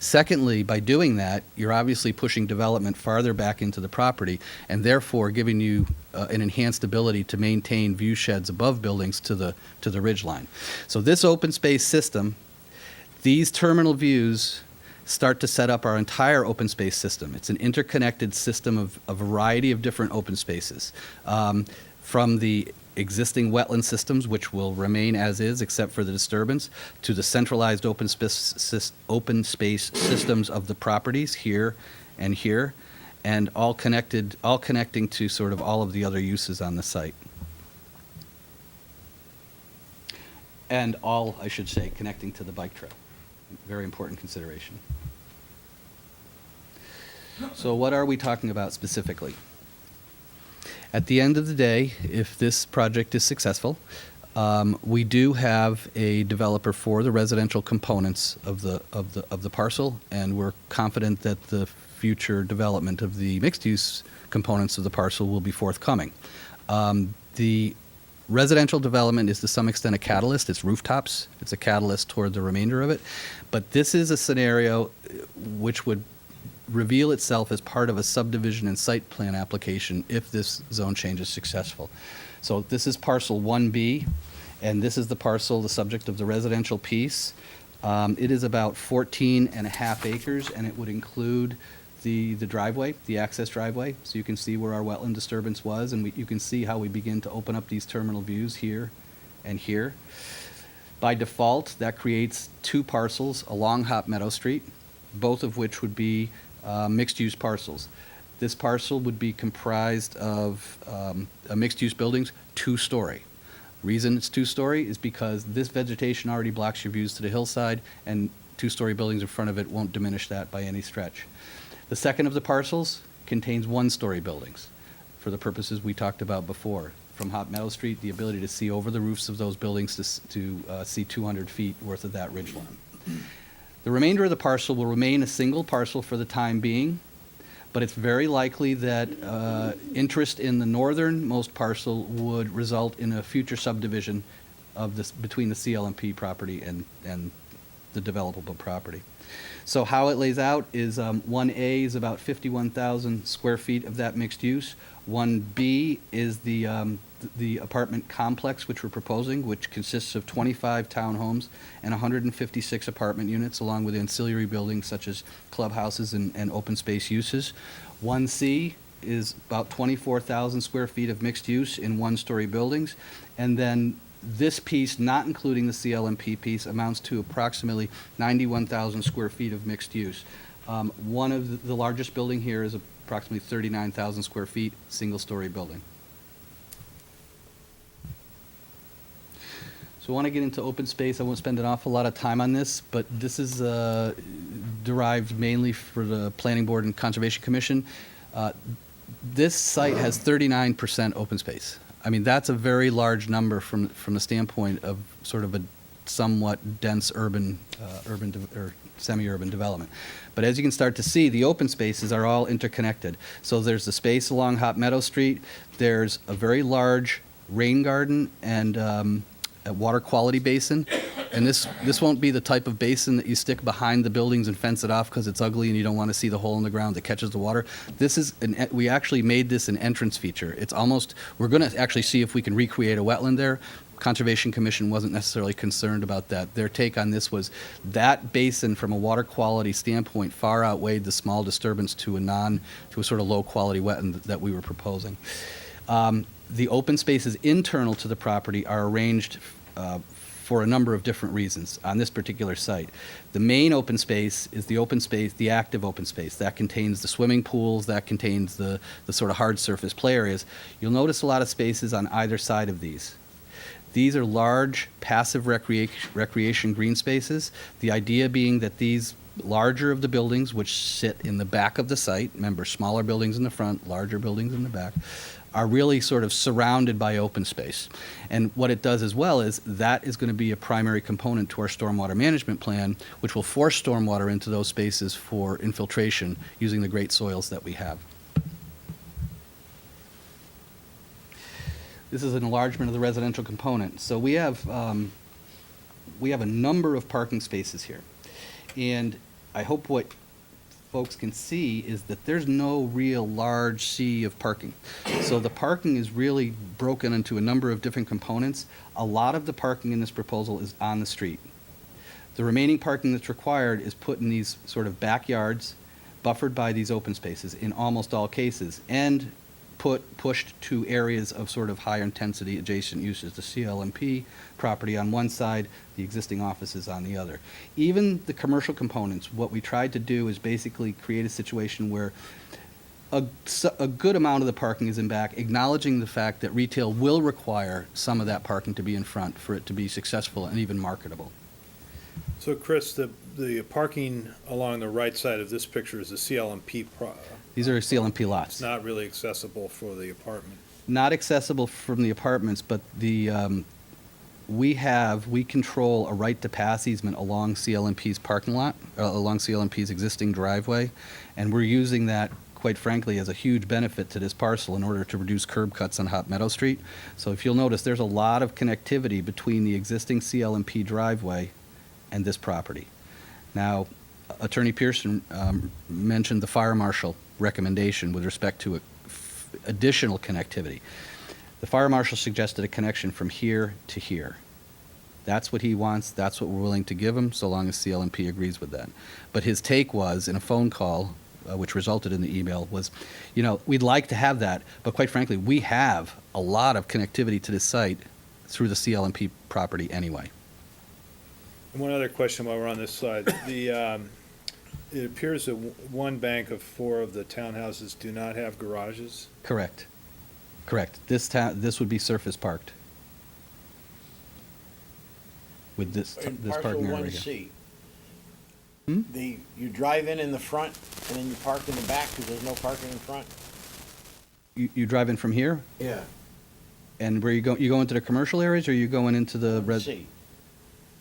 Secondly, by doing that, you're obviously pushing development farther back into the property and therefore giving you an enhanced ability to maintain view sheds above buildings to the ridge line. So this open space system, these terminal views start to set up our entire open space system. It's an interconnected system of a variety of different open spaces. From the existing wetland systems, which will remain as is except for the disturbance, to the centralized open space systems of the properties here, and all connecting to sort of all of the other uses on the site. And all, I should say, connecting to the bike trail. Very important consideration. So what are we talking about specifically? At the end of the day, if this project is successful, we do have a developer for the residential components of the parcel, and we're confident that the future development of the mixed-use components of the parcel will be forthcoming. The residential development is to some extent a catalyst. It's rooftops. It's a catalyst toward the remainder of it. But this is a scenario which would reveal itself as part of a subdivision and site plan application if this zone change is successful. So this is parcel 1B, and this is the parcel, the subject of the residential piece. It is about 14 and a half acres, and it would include the driveway, the access driveway, so you can see where our wetland disturbance was, and you can see how we begin to open up these terminal views here and here. By default, that creates 2 parcels along Hot Meadow Street, both of which would be mixed-use parcels. This parcel would be comprised of mixed-use buildings, 2-story. Reason it's 2-story is because this vegetation already blocks your views to the hillside, and 2-story buildings in front of it won't diminish that by any stretch. The second of the parcels contains 1-story buildings for the purposes we talked about before. From Hot Meadow Street, the ability to see over the roofs of those buildings to see 200 feet worth of that ridge line. The remainder of the parcel will remain a single parcel for the time being, but it's very likely that interest in the northernmost parcel would result in a future subdivision of this between the CLMP property and the developable property. So how it lays out is 1A is about 51,000 square feet of that mixed use. 1B is the apartment complex which we're proposing, which consists of 25 townhomes and 156 apartment units, along with ancillary buildings such as clubhouses and open space uses. 1C is about 24,000 square feet of mixed use in 1-story buildings. And then this piece, not including the CLMP piece, amounts to approximately 91,000 square feet of mixed use. One of the largest building here is approximately 39,000 square feet, single-story building. So I want to get into open space. I won't spend an awful lot of time on this, but this is derived mainly for the Planning Board and Conservation Commission. This site has 39% open space. I mean, that's a very large number from the standpoint of sort of somewhat dense or semi-urban development. But as you can start to see, the open spaces are all interconnected. So there's the space along Hot Meadow Street, there's a very large rain garden and a water quality basin. And this won't be the type of basin that you stick behind the buildings and fence it off because it's ugly and you don't want to see the hole in the ground that catches the water. We actually made this an entrance feature. We're going to actually see if we can recreate a wetland there. Conservation Commission wasn't necessarily concerned about that. Their take on this was that basin, from a water quality standpoint, far outweighed the small disturbance to a sort of low quality wetland that we were proposing. The open spaces internal to the property are arranged for a number of different reasons on this particular site. The main open space is the active open space. That contains the swimming pools, that contains the sort of hard surface play areas. You'll notice a lot of spaces on either side of these. These are large passive recreation green spaces. The idea being that these larger of the buildings, which sit in the back of the site, remember, smaller buildings in the front, larger buildings in the back, are really sort of surrounded by open space. And what it does as well is that is going to be a primary component to our stormwater management plan, which will force stormwater into those spaces for infiltration using the great soils that we have. This is an enlargement of the residential component. So we have a number of parking spaces here. And I hope what folks can see is that there's no real large sea of parking. So the parking is really broken into a number of different components. A lot of the parking in this proposal is on the street. The remaining parking that's required is put in these sort of backyards, buffered by these open spaces in almost all cases, and pushed to areas of sort of higher intensity adjacent uses, the CLMP property on one side, the existing offices on the other. Even the commercial components, what we tried to do is basically create a situation where a good amount of the parking is in back, acknowledging the fact that retail will require some of that parking to be in front for it to be successful and even marketable. So Chris, the parking along the right side of this picture is the CLMP These are CLMP lots. It's not really accessible for the apartment. Not accessible from the apartments, but we control a right to pass easement along CLMP's parking lot, along CLMP's existing driveway, and we're using that, quite frankly, as a huge benefit to this parcel in order to reduce curb cuts on Hot Meadow Street. So if you'll notice, there's a lot of connectivity between the existing CLMP driveway and this property. Now, Attorney Pearson mentioned the fire marshal recommendation with respect to additional connectivity. The fire marshal suggested a connection from here to here. That's what he wants. That's what we're willing to give him, so long as CLMP agrees with that. But his take was, in a phone call, which resulted in the email, was, we'd like to have that, but quite frankly, we have a lot of connectivity to this site through the CLMP property anyway. And one other question while we're on this slide. It appears that one bank of 4 of the townhouses do not have garages. Correct. This would be surface parked. With this parking area. Parcel 1C, Hmm? you drive in the front, and then you park in the back because there's no parking in front? You drive in from here, Yeah. and where you go into the commercial areas, or you going into the C.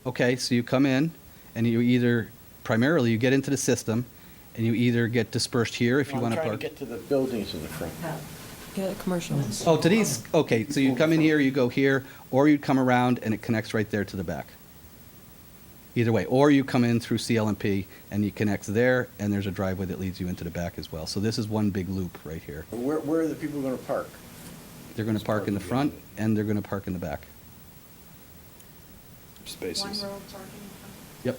Okay, so you come in, and primarily you get into the system, and you either get dispersed here if you want to I'm park. trying to get to the buildings in the front. Yeah, commercial. Oh, to these, okay, so you come in here, you go here, or you come around and it connects right there to the back. Either way, or you come in through CLMP and you connect there, and there's a driveway that leads you into the back as well. So this is one big loop right here. Where are the people going to park? They're going to park in the front, and they're going to park in the back. Spaces. Yep.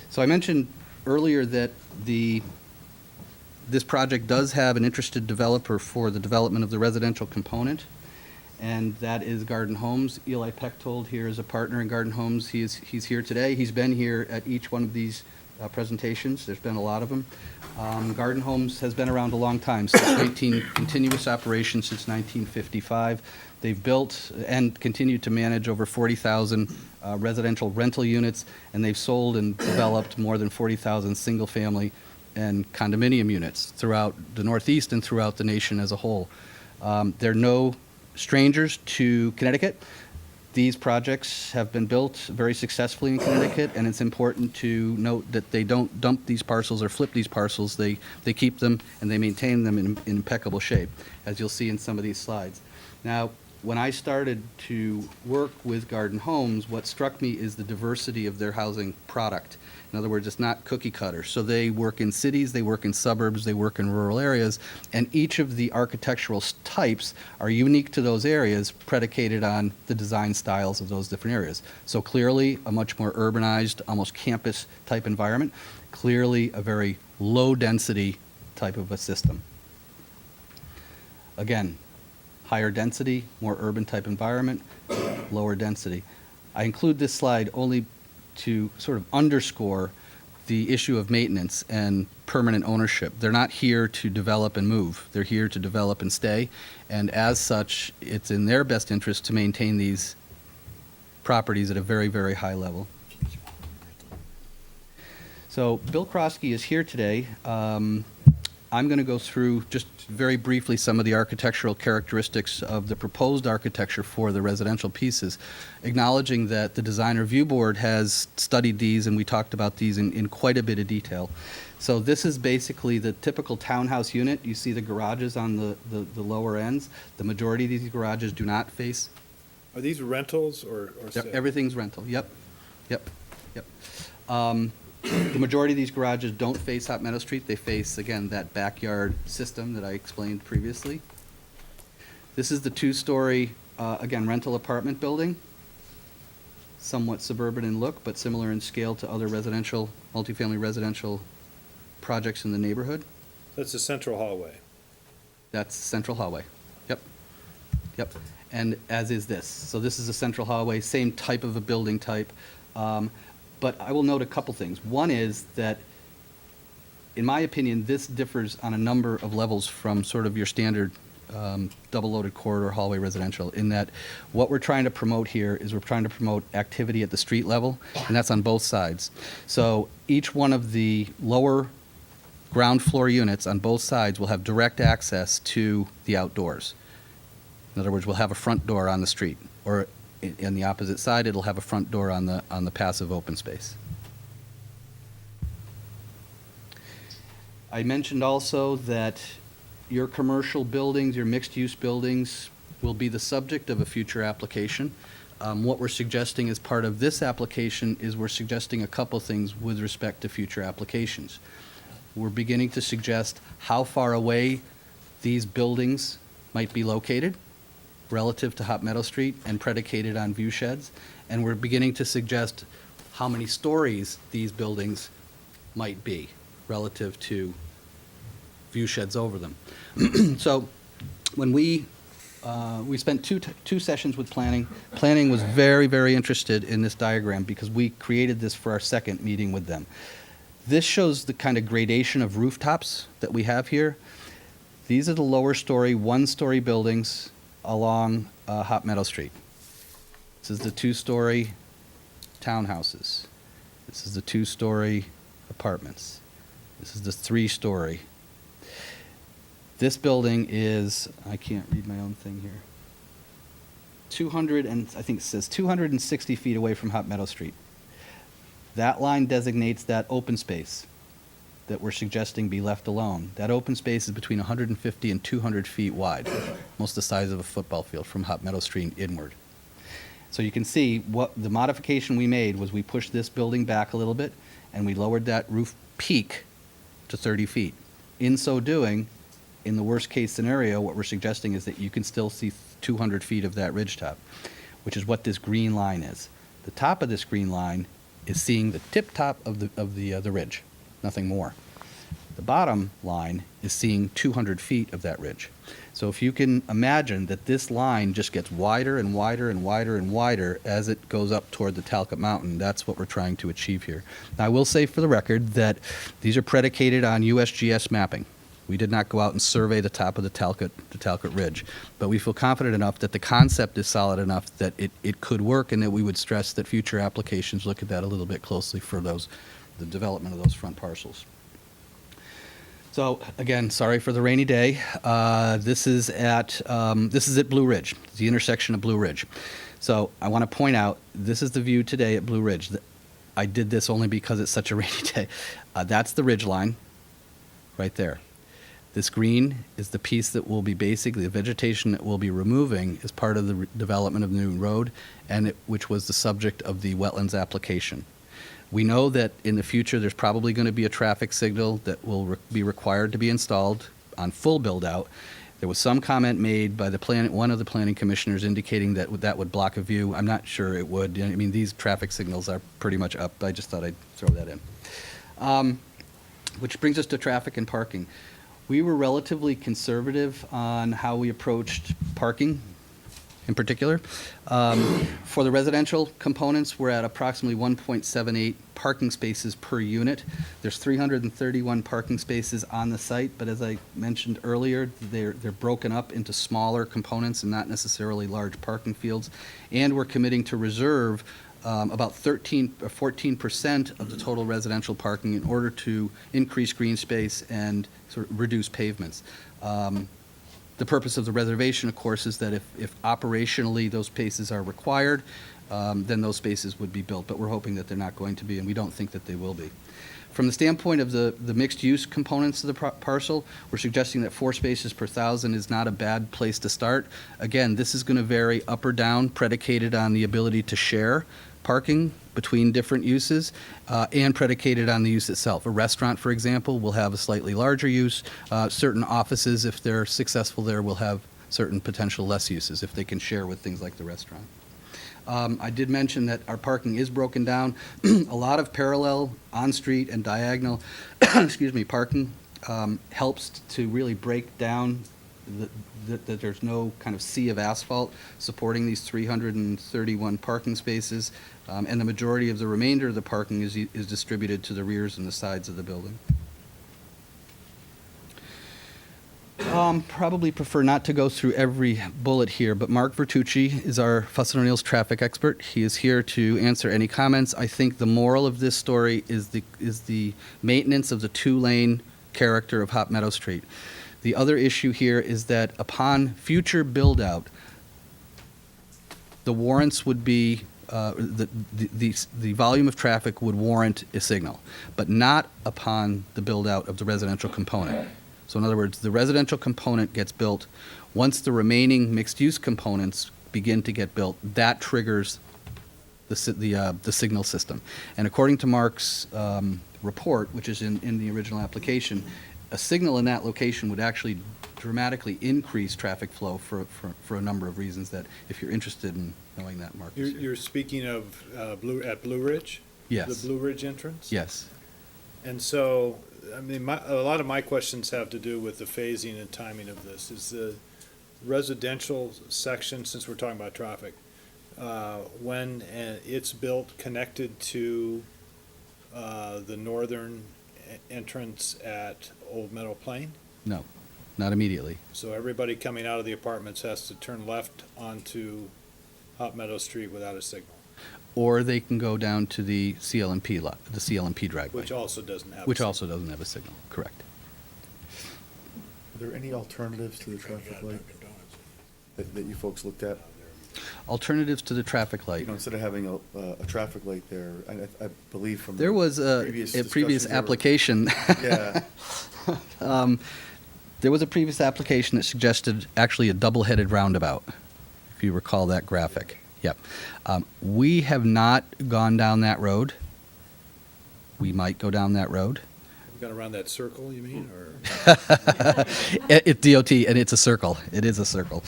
So I mentioned earlier that this project does have an interested developer for the development of the residential component, and that is Garden Homes. Eli Pechtold here is a partner in Garden Homes. He's here today. He's been here at each one of these presentations. There's been a lot of them. Garden Homes has been around a long time, continuous operation since 1955. They've built and continue to manage over 40,000 residential rental units, and they've sold and developed more than 40,000 single-family and condominium units throughout the Northeast and throughout the nation as a whole. They're no strangers to Connecticut. These projects have been built very successfully in Connecticut, and it's important to note that they don't dump these parcels or flip these parcels. They keep them and they maintain them in impeccable shape, as you'll see in some of these slides. Now, when I started to work with Garden Homes, what struck me is the diversity of their housing product. In other words, it's not cookie cutter. So they work in cities, they work in suburbs, they work in rural areas, and each of the architectural types are unique to those areas, predicated on the design styles of those different areas. So clearly, a much more urbanized, almost campus-type environment. Clearly, a very low-density type of a system. Again, higher density, more urban-type environment, lower density. I include this slide only to sort of underscore the issue of maintenance and permanent ownership. They're not here to develop and move. They're here to develop and stay. And as such, it's in their best interest to maintain these properties at a very, very high level. So Bill Krosky is here today. I'm going to go through just very briefly some of the architectural characteristics of the proposed architecture for the residential pieces, acknowledging that the Design Review Board has studied these, and we talked about these in quite a bit of detail. So this is basically the typical townhouse unit. You see the garages on the lower ends. The majority of these garages do not face. Are these rentals or? Everything's rental, yep. The majority of these garages don't face Hot Meadow Street. They face, again, that backyard system that I explained previously. This is the two-story, again, rental apartment building. Somewhat suburban in look, but similar in scale to other residential, multifamily residential projects in the neighborhood. That's the central hallway. That's central hallway. Yep. And as is this. So this is a central hallway, same type of a building type. But I will note a couple things. One is that, in my opinion, this differs on a number of levels from sort of your standard double-loaded corridor hallway residential, in that what we're trying to promote here is we're trying to promote activity at the street level, and that's on both sides. So each one of the lower ground floor units on both sides will have direct access to the outdoors. In other words, we'll have a front door on the street, or on the opposite side, it'll have a front door on the passive open space. I mentioned also that your commercial buildings, your mixed-use buildings, will be the subject of a future application. What we're suggesting as part of this application is we're suggesting a couple things with respect to future applications. We're beginning to suggest how far away these buildings might be located relative to Hot Meadow Street and predicated on view sheds. And we're beginning to suggest how many stories these buildings might be relative to view sheds over them. So when we spent two sessions with planning. Planning was very, very interested in this diagram because we created this for our second meeting with them. This shows the kind of gradation of rooftops that we have here. These are the lower story, one-story buildings along Hot Meadow Street. This is the two-story townhouses. This is the two-story apartments. This is the three-story. This building is, I can't read my own thing here, 200 and I think it says 260 feet away from Hot Meadow Street. That line designates that open space that we're suggesting be left alone. That open space is between 150 and 200 feet wide, almost the size of a football field from Hot Meadow Street inward. So you can see what the modification we made was we pushed this building back a little bit and we lowered that roof peak to 30 feet. In so doing, in the worst case scenario, what we're suggesting is that you can still see 200 feet of that ridgetop, which is what this green line is. The top of this green line is seeing the tip top of the ridge, nothing more. The bottom line is seeing 200 feet of that ridge. So if you can imagine that this line just gets wider and wider and wider and wider as it goes up toward the Talcott Mountain, that's what we're trying to achieve here. Now, I will say for the record that these are predicated on USGS mapping. We did not go out and survey the top of the Talcott Ridge, but we feel confident enough that the concept is solid enough that it could work, and that we would stress that future applications look at that a little bit closely for the development of those front parcels. So again, sorry for the rainy day. This is at Blue Ridge, the intersection of Blue Ridge. So I want to point out, this is the view today at Blue Ridge. I did this only because it's such a rainy day. That's the ridge line right there. This green is the piece that will be basically the vegetation that we'll be removing as part of the development of the new road, and which was the subject of the wetlands application. We know that in the future, there's probably going to be a traffic signal that will be required to be installed on full build-out. There was some comment made by one of the planning commissioners indicating that that would block a view. I'm not sure it would. I mean, these traffic signals are pretty much up. I just thought I'd throw that in. Which brings us to traffic and parking. We were relatively conservative on how we approached parking in particular. For the residential components, we're at approximately 1.78 parking spaces per unit. There's 331 parking spaces on the site, but as I mentioned earlier, they're broken up into smaller components and not necessarily large parking fields. And we're committing to reserve about 13 or 14% of the total residential parking in order to increase green space and sort of reduce pavements. The purpose of the reservation, of course, is that if operationally those spaces are required, then those spaces would be built, but we're hoping that they're not going to be, and we don't think that they will be. From the standpoint of the mixed-use components of the parcel, we're suggesting that 4 spaces per 1,000 is not a bad place to start. Again, this is going to vary up or down, predicated on the ability to share parking between different uses and predicated on the use itself. A restaurant, for example, will have a slightly larger use. Certain offices, if they're successful there, will have certain potential less uses if they can share with things like the restaurant. I did mention that our parking is broken down. A lot of parallel, on-street, and diagonal excuse me, parking helps to really break down that there's no kind of sea of asphalt supporting these 331 parking spaces, and the majority of the remainder of the parking is distributed to the rears and the sides of the building. Probably prefer not to go through every bullet here, but Mark Vertucci is our Fuss & O'Neill's traffic expert. He is here to answer any comments. I think the moral of this story is the maintenance of the 2-lane character of Hop Meadow Street. The other issue here is that upon future build-out, the warrants would be, the volume of traffic would warrant a signal, but not upon the build-out of the residential component. So in other words, the residential component gets built. Once the remaining mixed-use components begin to get built, that triggers the signal system. And according to Mark's report, which is in the original application, a signal in that location would actually dramatically increase traffic flow for a number of reasons that, if you're interested in knowing that, Mark is here. You're speaking of Blue Ridge? Yes. The Blue Ridge entrance? Yes. And so, I mean, a lot of my questions have to do with the phasing and timing of this. Is the residential section, since we're talking about traffic, when it's built, connected to the northern entrance at Old Meadow Plain? No, not immediately. So everybody coming out of the apartments has to turn left onto Hop Meadow Street without a signal? Or they can go down to the CLMP lot, the CLMP driveway. Which also doesn't have a Which signal. also doesn't have a signal, correct. Are there any alternatives to the traffic light that you folks looked at? Alternatives to the traffic light. You know, instead of having a traffic light there, I believe from There was a previous discussions there were- application. Yeah, There was a previous application that suggested actually a double-headed roundabout, if you recall that graphic. Yep. We have not gone down that road. We might go down that road. We're going around that circle, you mean, or? It's DOT, and it's a circle. It is a circle.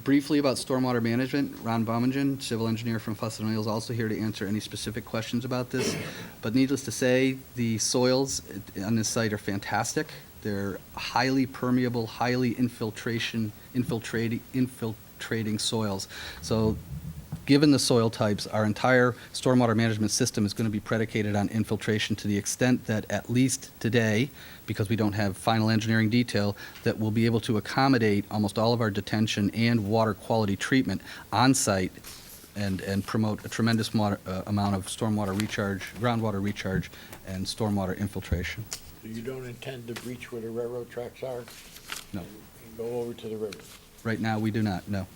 Briefly about stormwater management, Ron Baumingen, civil engineer from Fuss & O'Neill, is also here to answer any specific questions about this. But needless to say, the soils on this site are fantastic. They're highly permeable, highly infiltrating soils. So given the soil types, our entire stormwater management system is going to be predicated on infiltration to the extent that, at least today, because we don't have final engineering detail, that we'll be able to accommodate almost all of our detention and water quality treatment on site and promote a tremendous amount of stormwater recharge, groundwater recharge, and stormwater infiltration. So you don't intend to breach where the railroad tracks are? No. And go over to the river? Right now, we do not, no.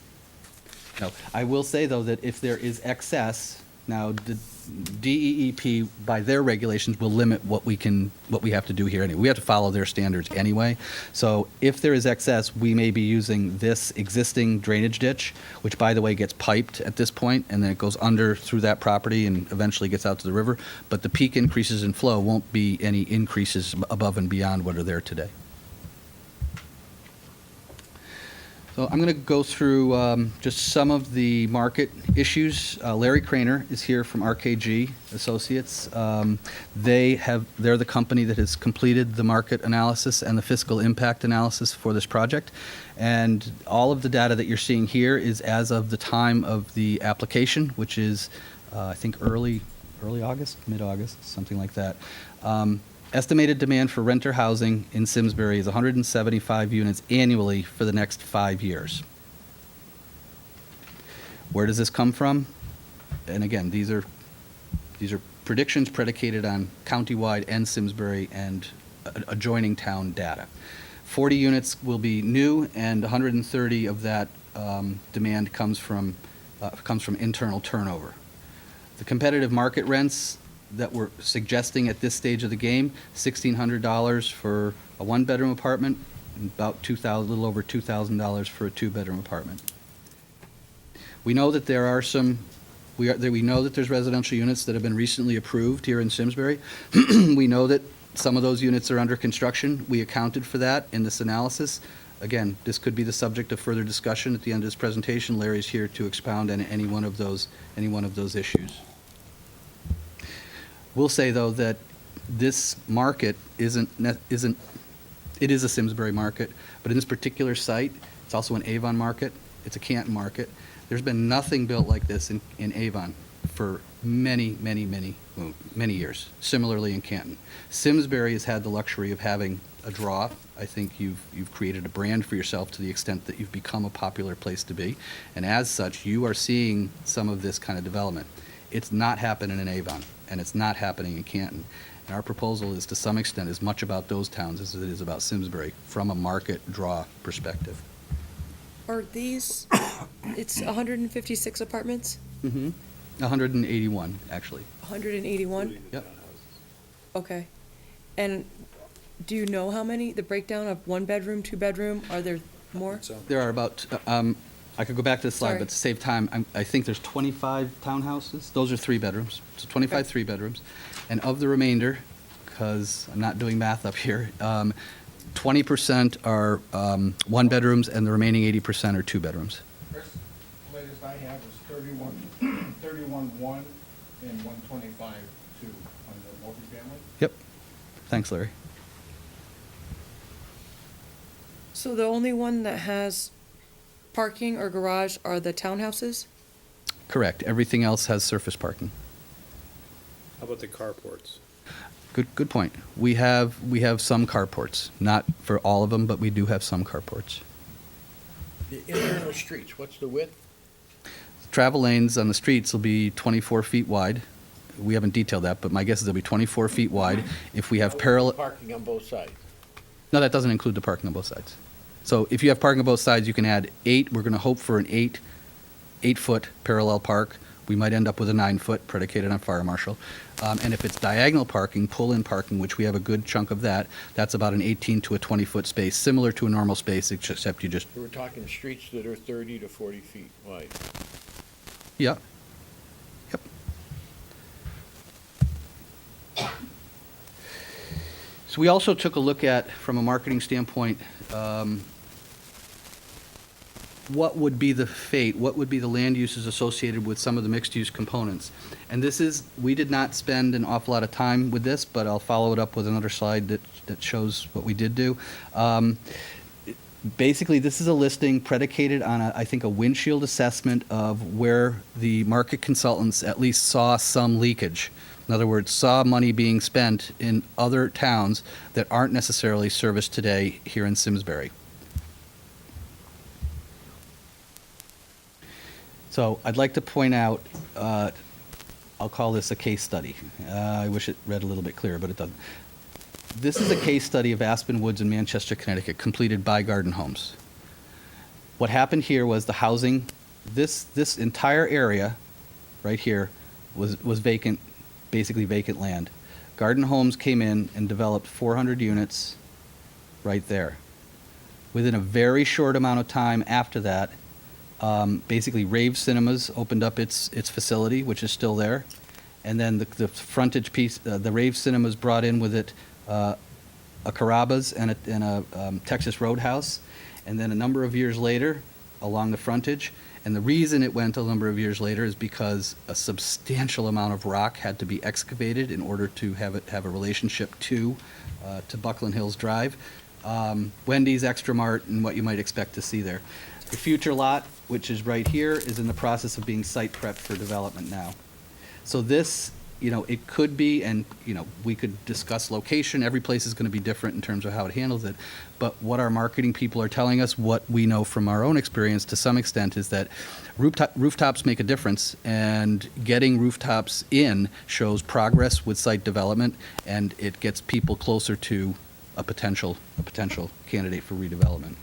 No. I will say, though, that if there is excess, now, the DEEP, by their regulations, will limit what we have to do here anyway. We have to follow their standards anyway. So if there is excess, we may be using this existing drainage ditch, which, by the way, gets piped at this point, and then it goes under through that property and eventually gets out to the river. But the peak increases in flow won't be any increases above and beyond what are there today. So I'm going to go through just some of the market issues. Larry Craner is here from RKG Associates. They're the company that has completed the market analysis and the fiscal impact analysis for this project. And all of the data that you're seeing here is as of the time of the application, which is, I think, early August, mid-August, something like that. Estimated demand for renter housing in Simsbury is 175 units annually for the next 5 years. Where does this come from? And again, these are predictions predicated on countywide and Simsbury and adjoining town data. 40 units will be new, and 130 of that demand comes from internal turnover. The competitive market rents that we're suggesting at this stage of the game, $1,600 for a one-bedroom apartment, and about a little over $2,000 for a two-bedroom apartment. We know that there are we know that there's residential units that have been recently approved here in Simsbury. We know that some of those units are under construction. We accounted for that in this analysis. Again, this could be the subject of further discussion at the end of this presentation. Larry's here to expound on any one of those issues. We'll say, though, that this market it is a Simsbury market, but in this particular site, it's also an Avon market, it's a Canton market. There's been nothing built like this in Avon for many years, similarly in Canton. Simsbury has had the luxury of having a draw. I think you've created a brand for yourself to the extent that you've become a popular place to be, and as such, you are seeing some of this kind of development. It's not happening in Avon, and it's not happening in Canton. And our proposal is, to some extent, as much about those towns as it is about Simsbury from a market draw perspective. Are these, it's 156 apartments? Mm-hmm. 181, actually. 181? Yep. Okay. And do you know how many, the breakdown of one bedroom, two bedroom, are there more? There are about, I could go back to the slide, Sorry. but to save time, I think there's 25 townhouses. Those are 3 bedrooms, so 25 Okay. 3 bedrooms. And of the remainder, because I'm not doing math up here, 20% are 1 bedrooms, and the remaining 80% are 2 bedrooms. Chris, the latest I have is 31, 31-1 and 125-2 on the multifamily. Yep. Thanks, Larry. So the only one that has parking or garage are the townhouses? Correct. Everything else has surface parking. How about the carports? Good point. We have some carports, not for all of them, but we do have some carports. The internal streets, what's the width? Travel lanes on the streets will be 24 feet wide. We haven't detailed that, but my guess is they'll be 24 feet wide. If we have parallel, Parking on both sides. no, that doesn't include the parking on both sides. So if you have parking on both sides, you can add 8. We're going to hope for an 8-foot parallel park. We might end up with a 9-foot predicated on fire marshal. And if it's diagonal parking, pull-in parking, which we have a good chunk of that, that's about an 18 to a 20-foot space, similar to a normal space, except you just, So we're talking streets that are 30 to 40 feet wide. yeah. Yep. So we also took a look at, from a marketing standpoint, what would be the fate, what would be the land uses associated with some of the mixed-use components. And this is, we did not spend an awful lot of time with this, but I'll follow it up with another slide that shows what we did do. Basically, this is a listing predicated on, I think, a windshield assessment of where the market consultants at least saw some leakage. In other words, saw money being spent in other towns that aren't necessarily serviced today here in Simsbury. So I'd like to point out, I'll call this a case study. I wish it read a little bit clearer, but it doesn't. This is a case study of Aspen Woods in Manchester, Connecticut, completed by Garden Homes. What happened here was the housing, this entire area right here was vacant, basically vacant land. Garden Homes came in and developed 400 units right there. Within a very short amount of time after that, basically Rave Cinemas opened up its facility, which is still there. And then the frontage piece, the Rave Cinemas brought in with it a Carrabba's and a Texas Roadhouse. And then a number of years later, along the frontage, and the reason it went a number of years later is because a substantial amount of rock had to be excavated in order to have a relationship to Buckland Hills Drive. Wendy's, Extra Mart, and what you might expect to see there. The future lot, which is right here, is in the process of being site prepped for development now. So this, it could be, and, we could discuss location. Every place is going to be different in terms of how it handles it. But what our marketing people are telling us, what we know from our own experience to some extent, is that rooftops make a difference, and getting rooftops in shows progress with site development, and it gets people closer to a potential candidate for redevelopment.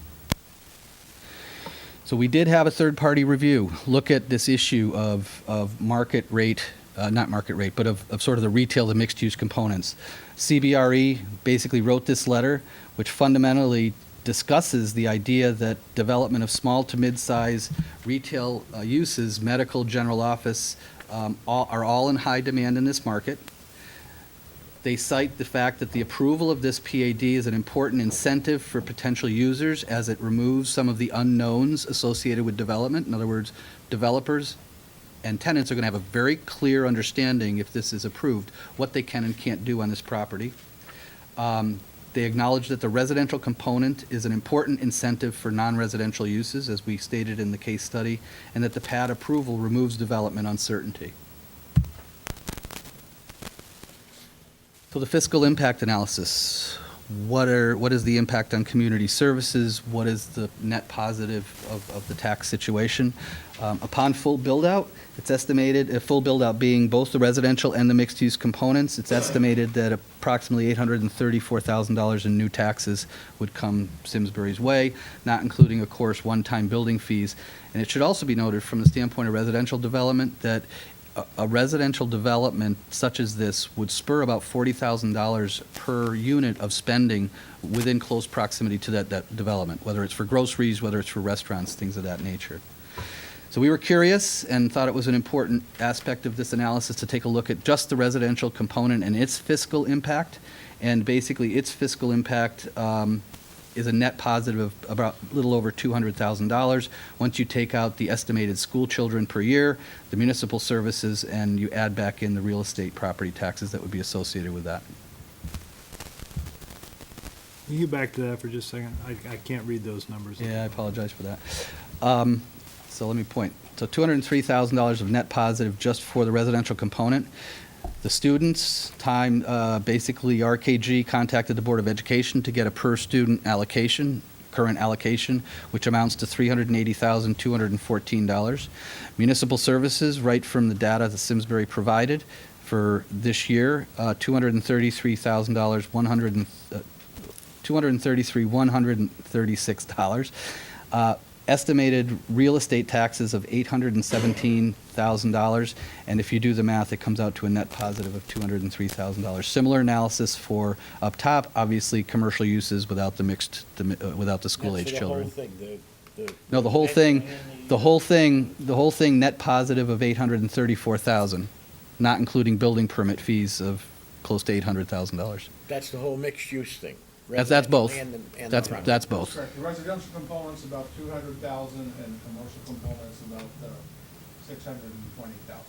So we did have a third-party review look at this issue of market rate, not market rate, but of sort of the retail, the mixed-use components. CBRE basically wrote this letter, which fundamentally discusses the idea that development of small to mid-size retail uses, medical, general office, are all in high demand in this market. They cite the fact that the approval of this PAD is an important incentive for potential users as it removes some of the unknowns associated with development. In other words, developers and tenants are going to have a very clear understanding, if this is approved, what they can and can't do on this property. They acknowledge that the residential component is an important incentive for non-residential uses, as we stated in the case study, and that the PAD approval removes development uncertainty. So the fiscal impact analysis, what is the impact on community services? What is the net positive of the tax situation? Upon full build-out, it's estimated, a full build-out being both the residential and the mixed-use components, it's estimated that approximately $834,000 in new taxes would come Simsbury's way, not including, of course, one-time building fees. And it should also be noted from the standpoint of residential development that a residential development such as this would spur about $40,000 per unit of spending within close proximity to that development, whether it's for groceries, whether it's for restaurants, things of that nature. So we were curious and thought it was an important aspect of this analysis to take a look at just the residential component and its fiscal impact. And basically, its fiscal impact is a net positive of about a little over $200,000 once you take out the estimated school children per year, the municipal services, and you add back in the real estate property taxes that would be associated with that. Can you get back to that for just a second? I can't read those numbers. Yeah, I apologize for that. So let me point. So $203,000 of net positive just for the residential component. The students, basically RKG contacted the Board of Education to get a per-student allocation, current allocation, which amounts to $380,214. Municipal services, right from the data that Simsbury provided for this year, $233,136. Estimated real estate taxes of $817,000, and if you do the math, it comes out to a net positive of $203,000. Similar analysis for up top, obviously commercial uses without the without the school-age children. No, the whole thing, net positive of $834,000, not including building permit fees of close to $800,000. That's the whole mixed-use thing. That's both. And the That's both. Correct. The residential component's about 200,000 and the commercial component's about 620,000.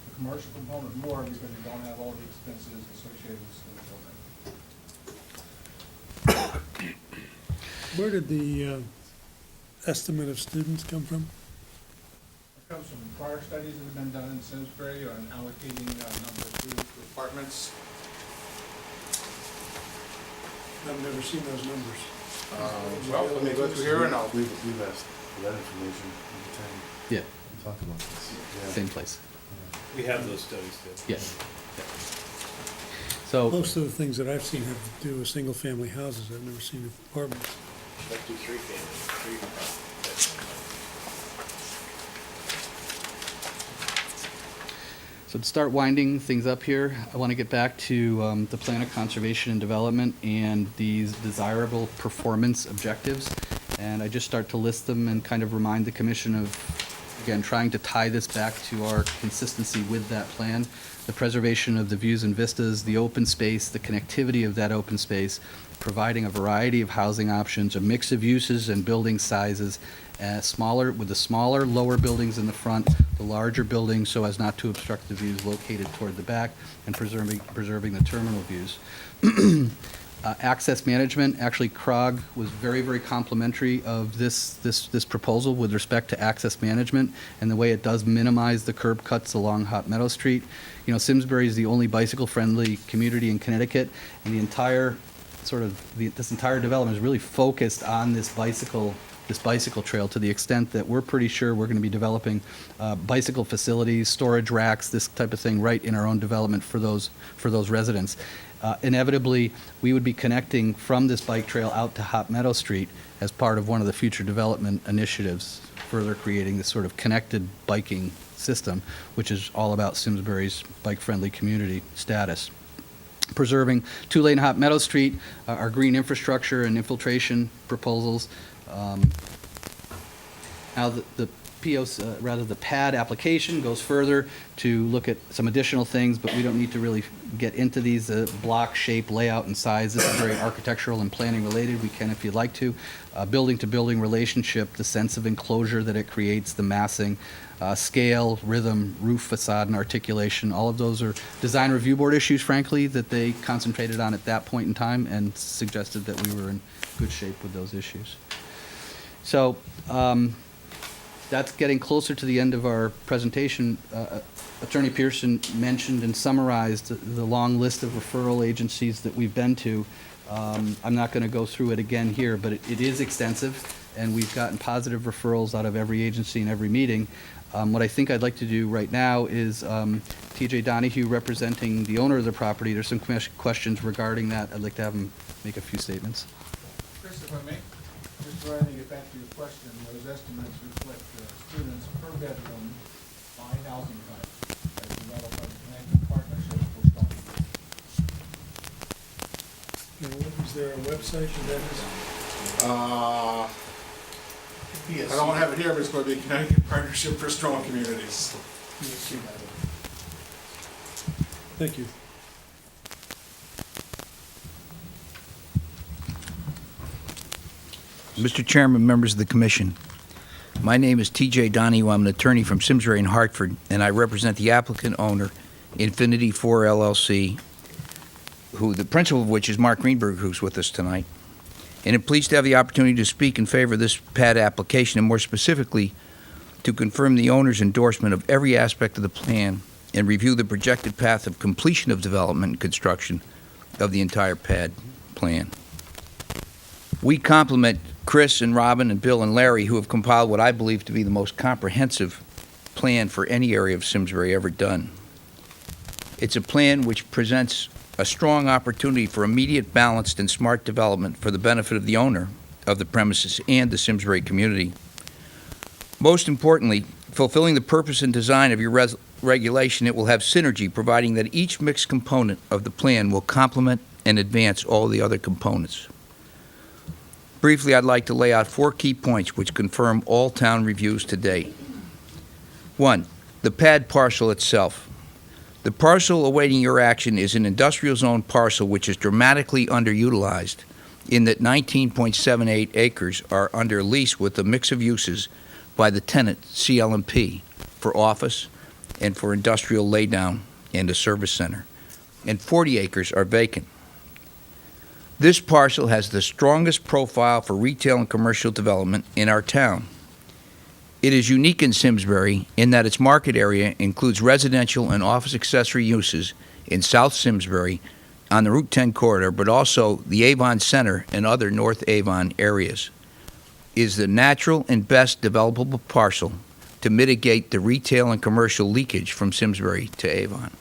The commercial component more because you don't have all the expenses associated with school children. Where did the estimate of students come from? It comes from prior studies that have been done in Simsbury on allocating number of students to apartments. I've never seen those numbers. Well, let me go through here and I'll. We've asked for that information at the time. Yeah. talk about this. Same place. We have those studies too. Yes. So, Most of the things that I've seen have to do with single-family houses. I've never seen apartments. Let's do three families, So to start winding things up here, I want to get back to the plan of conservation and development and these desirable performance objectives. And I just start to list them and kind of remind the commission of, again, trying to tie this back to our consistency with that plan. The preservation of the views and vistas, the open space, the connectivity of that open space, providing a variety of housing options, a mix of uses and building sizes, with the smaller, lower buildings in the front, the larger buildings so as not to obstruct the views located toward the back, and preserving the terminal views. Access management, actually CROG was very, very complimentary of this proposal with respect to access management and the way it does minimize the curb cuts along Hot Meadow Street. You know, Simsbury is the only bicycle-friendly community in Connecticut, and the entire this entire development is really focused on this bicycle trail, to the extent that we're pretty sure we're going to be developing bicycle facilities, storage racks, this type of thing right in our own development for those residents. Inevitably, we would be connecting from this bike trail out to Hot Meadow Street as part of one of the future development initiatives, further creating this sort of connected biking system, which is all about Simsbury's bike-friendly community status. Preserving two-lane Hot Meadow Street, our green infrastructure and infiltration proposals. Now the the PAD application goes further to look at some additional things, but we don't need to really get into these, block, shape, layout, and size. This is very architectural and planning related. We can if you'd like to. Building-to-building relationship, the sense of enclosure that it creates, the massing, scale, rhythm, roof facade, and articulation. All of those are design review board issues, frankly, that they concentrated on at that point in time and suggested that we were in good shape with those issues. So, that's getting closer to the end of our presentation. Attorney Pearson mentioned and summarized the long list of referral agencies that we've been to. I'm not going to go through it again here, but it is extensive, and we've gotten positive referrals out of every agency in every meeting. What I think I'd like to do right now is TJ Donahue, representing the owner of the property. There's some questions regarding that. I'd like to have him make a few statements. Chris, if I may, just trying to get back to your question, those estimates reflect students per bedroom by housing type as developed by the Connecticut Partnership for Strong Communities. Is there a website for that? I don't have it here, but it's going to be Connecticut Partnership for Strong Communities. Thank you. Mr. Chairman, members of the Commission, my name is T.J. Donahue. I'm an attorney from Simsbury and Hartford, and I represent the applicant owner, Infinity 4 LLC, the principal of which is Mark Greenberg, who's with us tonight. And I'm pleased to have the opportunity to speak in favor of this PAD application, and more specifically, to confirm the owner's endorsement of every aspect of the plan and review the projected path of completion of development and construction of the entire PAD plan. We compliment Chris and Robin and Bill and Larry, who have compiled what I believe to be the most comprehensive plan for any area of Simsbury ever done. It's a plan which presents a strong opportunity for immediate, balanced, and smart development for the benefit of the owner of the premises and the Simsbury community. Most importantly, fulfilling the purpose and design of your regulation, it will have synergy, providing that each mixed component of the plan will complement and advance all the other components. Briefly, I'd like to lay out 4 key points which confirm all town reviews to date. 1, the PAD parcel itself. The parcel awaiting your action is an industrial zone parcel which is dramatically underutilized in that 19.78 acres are under lease with a mix of uses by the tenant CL&P for office and for industrial laydown and a service center, and 40 acres are vacant. This parcel has the strongest profile for retail and commercial development in our town. It is unique in Simsbury in that its market area includes residential and office accessory uses in South Simsbury on the Route 10 corridor, but also the Avon Center and other North Avon areas. It is the natural and best developable parcel to mitigate the retail and commercial leakage from Simsbury to Avon.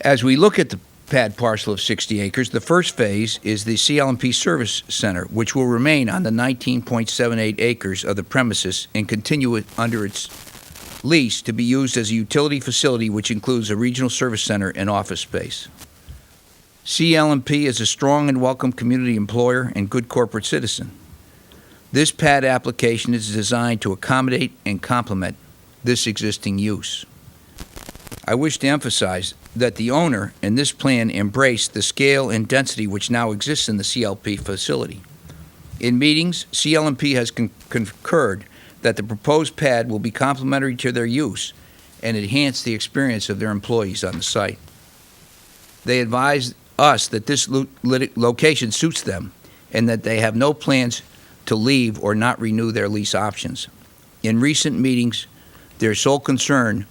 As we look at the pad parcel of 60 acres, the first phase is the CLMP Service Center, which will remain on the 19.78 acres of the premises and continue it under its lease to be used as a utility facility, which includes a regional service center and office space. CLMP is a strong and welcome community employer and good corporate citizen. This pad application is designed to accommodate and complement this existing use. I wish to emphasize that the owner in this plan embraced the scale and density which now exists in the CLP facility. In meetings, CLMP has concurred that the proposed pad will be complementary to their use and enhance the experience of their employees on the site. They advised us that this location suits them and that they have no plans to leave or not renew their lease options. In recent meetings, their sole concern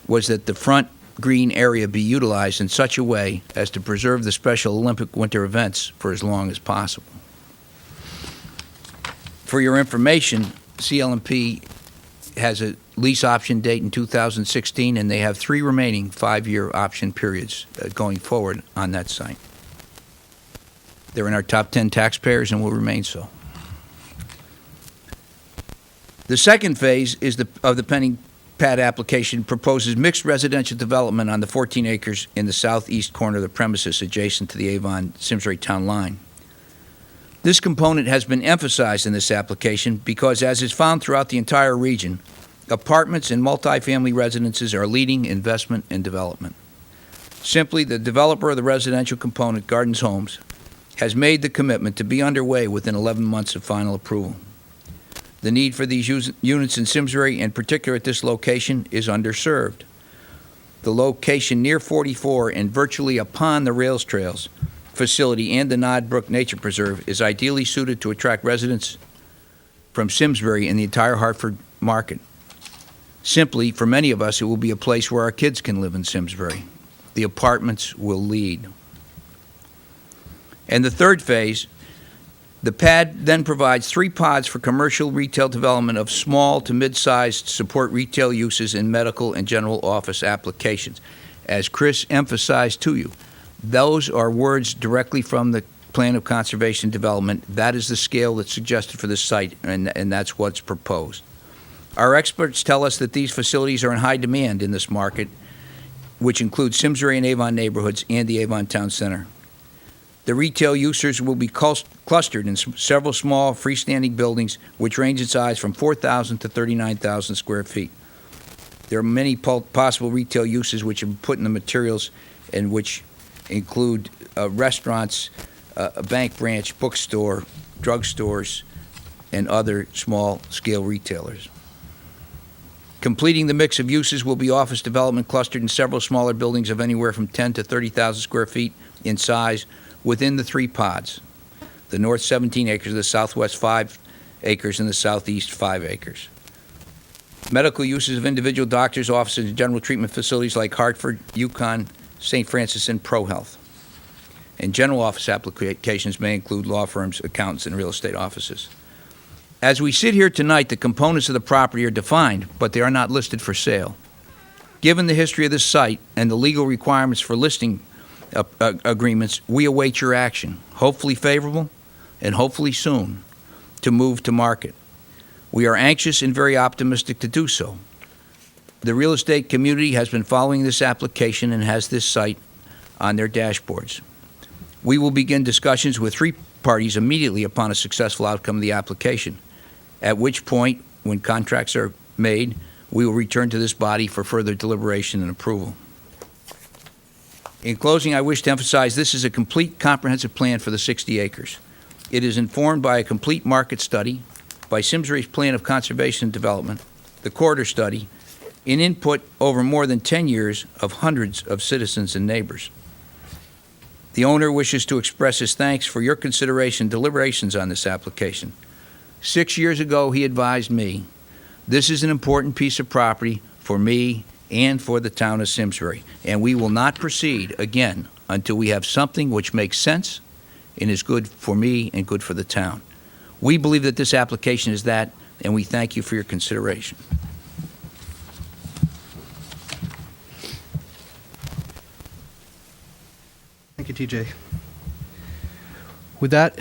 was that the front green area be utilized in such a way as to preserve the Special Olympic Winter events for as long as possible. For your information, CLMP has a lease option date in 2016, and they have 3 remaining 5-year option periods going forward on that site. They're in our top 10 taxpayers and will remain so. The second phase is of the pending pad application proposes mixed residential development on the 14 acres in the southeast corner of the premises adjacent to the Avon-Simsbury town line. This component has been emphasized in this application because, as is found throughout the entire region, apartments and multifamily residences are leading investment and development. Simply, the developer of the residential component, Gardens Homes, has made the commitment to be underway within 11 months of final approval. The need for these units in Simsbury, in particular at this location, is underserved. The location near 44 and virtually upon the rails trails facility and the Nod Brook Nature Preserve is ideally suited to attract residents from Simsbury and the entire Hartford market. Simply, for many of us, it will be a place where our kids can live in Simsbury. The apartments will lead. And the third phase, the pad then provides 3 pods for commercial retail development of small to mid-sized support retail uses in medical and general office applications. As Chris emphasized to you, those are words directly from the Plan of Conservation and Development. That is the scale that's suggested for this site, and that's what's proposed. Our experts tell us that these facilities are in high demand in this market, which includes Simsbury and Avon neighborhoods and the Avon Town Center. The retail users will be clustered in several small freestanding buildings, which range in size from 4,000 to 39,000 square feet. There are many possible retail uses which have been put in the materials, and which include restaurants, a bank branch, bookstore, drugstores, and other small-scale retailers. Completing the mix of uses will be office development clustered in several smaller buildings of anywhere from 10 to 30,000 square feet in size within the 3 pods, the north 17 acres, the southwest 5 acres, and the southeast 5 acres. Medical uses of individual doctors' offices and general treatment facilities like Hartford, Yukon, St. Francis, and ProHealth. And general office applications may include law firms, accountants, and real estate offices. As we sit here tonight, the components of the property are defined, but they are not listed for sale. Given the history of this site and the legal requirements for listing agreements, we await your action, hopefully favorable and hopefully soon, to move to market. We are anxious and very optimistic to do so. The real estate community has been following this application and has this site on their dashboards. We will begin discussions with 3 parties immediately upon a successful outcome of the application, at which point, when contracts are made, we will return to this body for further deliberation and approval. In closing, I wish to emphasize this is a complete comprehensive plan for the 60 acres. It is informed by a complete market study, by Simsbury's Plan of Conservation and Development, the corridor study, and input over more than 10 years of hundreds of citizens and neighbors. The owner wishes to express his thanks for your consideration and deliberations on this application. 6 years ago, he advised me, this is an important piece of property for me and for the town of Simsbury, and we will not proceed again until we have something which makes sense and is good for me and good for the town. We believe that this application is that and we thank you for your consideration. Thank you, TJ. With that,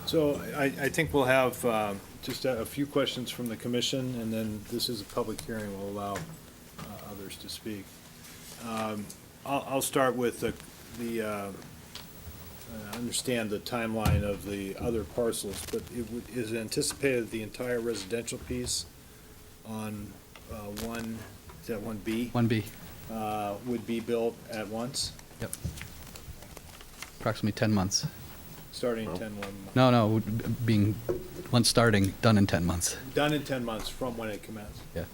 So I think we'll have just a few questions from the commission, and then this is a public hearing. We'll allow others to speak. I'll start with I understand the timeline of the other parcels, but is it anticipated the entire residential piece on is that 1B? 1B, Would be built at once, approximately 10 months. starting in 10 months? No, being, once starting, done in 10 months. Done in 10 months from when it commenced? Yeah.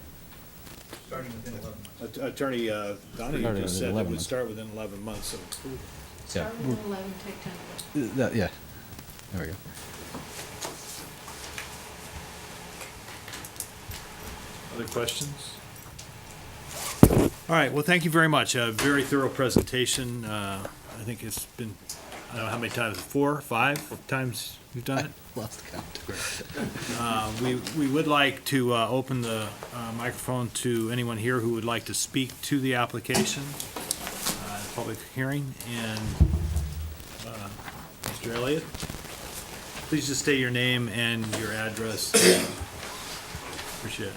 Starting within 11 months. Attorney Donahue Starting just within said it 11 would months. start within 11 months, so Yeah. Start with 11, take 10. Yeah, there we go. other questions? All right, well, thank you very much. A very thorough presentation. I think it's been, I don't know how many times, 4, 5 times you've done it? Lost count. We would like to open the microphone to anyone here who would like to speak to the application, public hearing, and Mr. Elliott, please just state your name and your address. Appreciate it.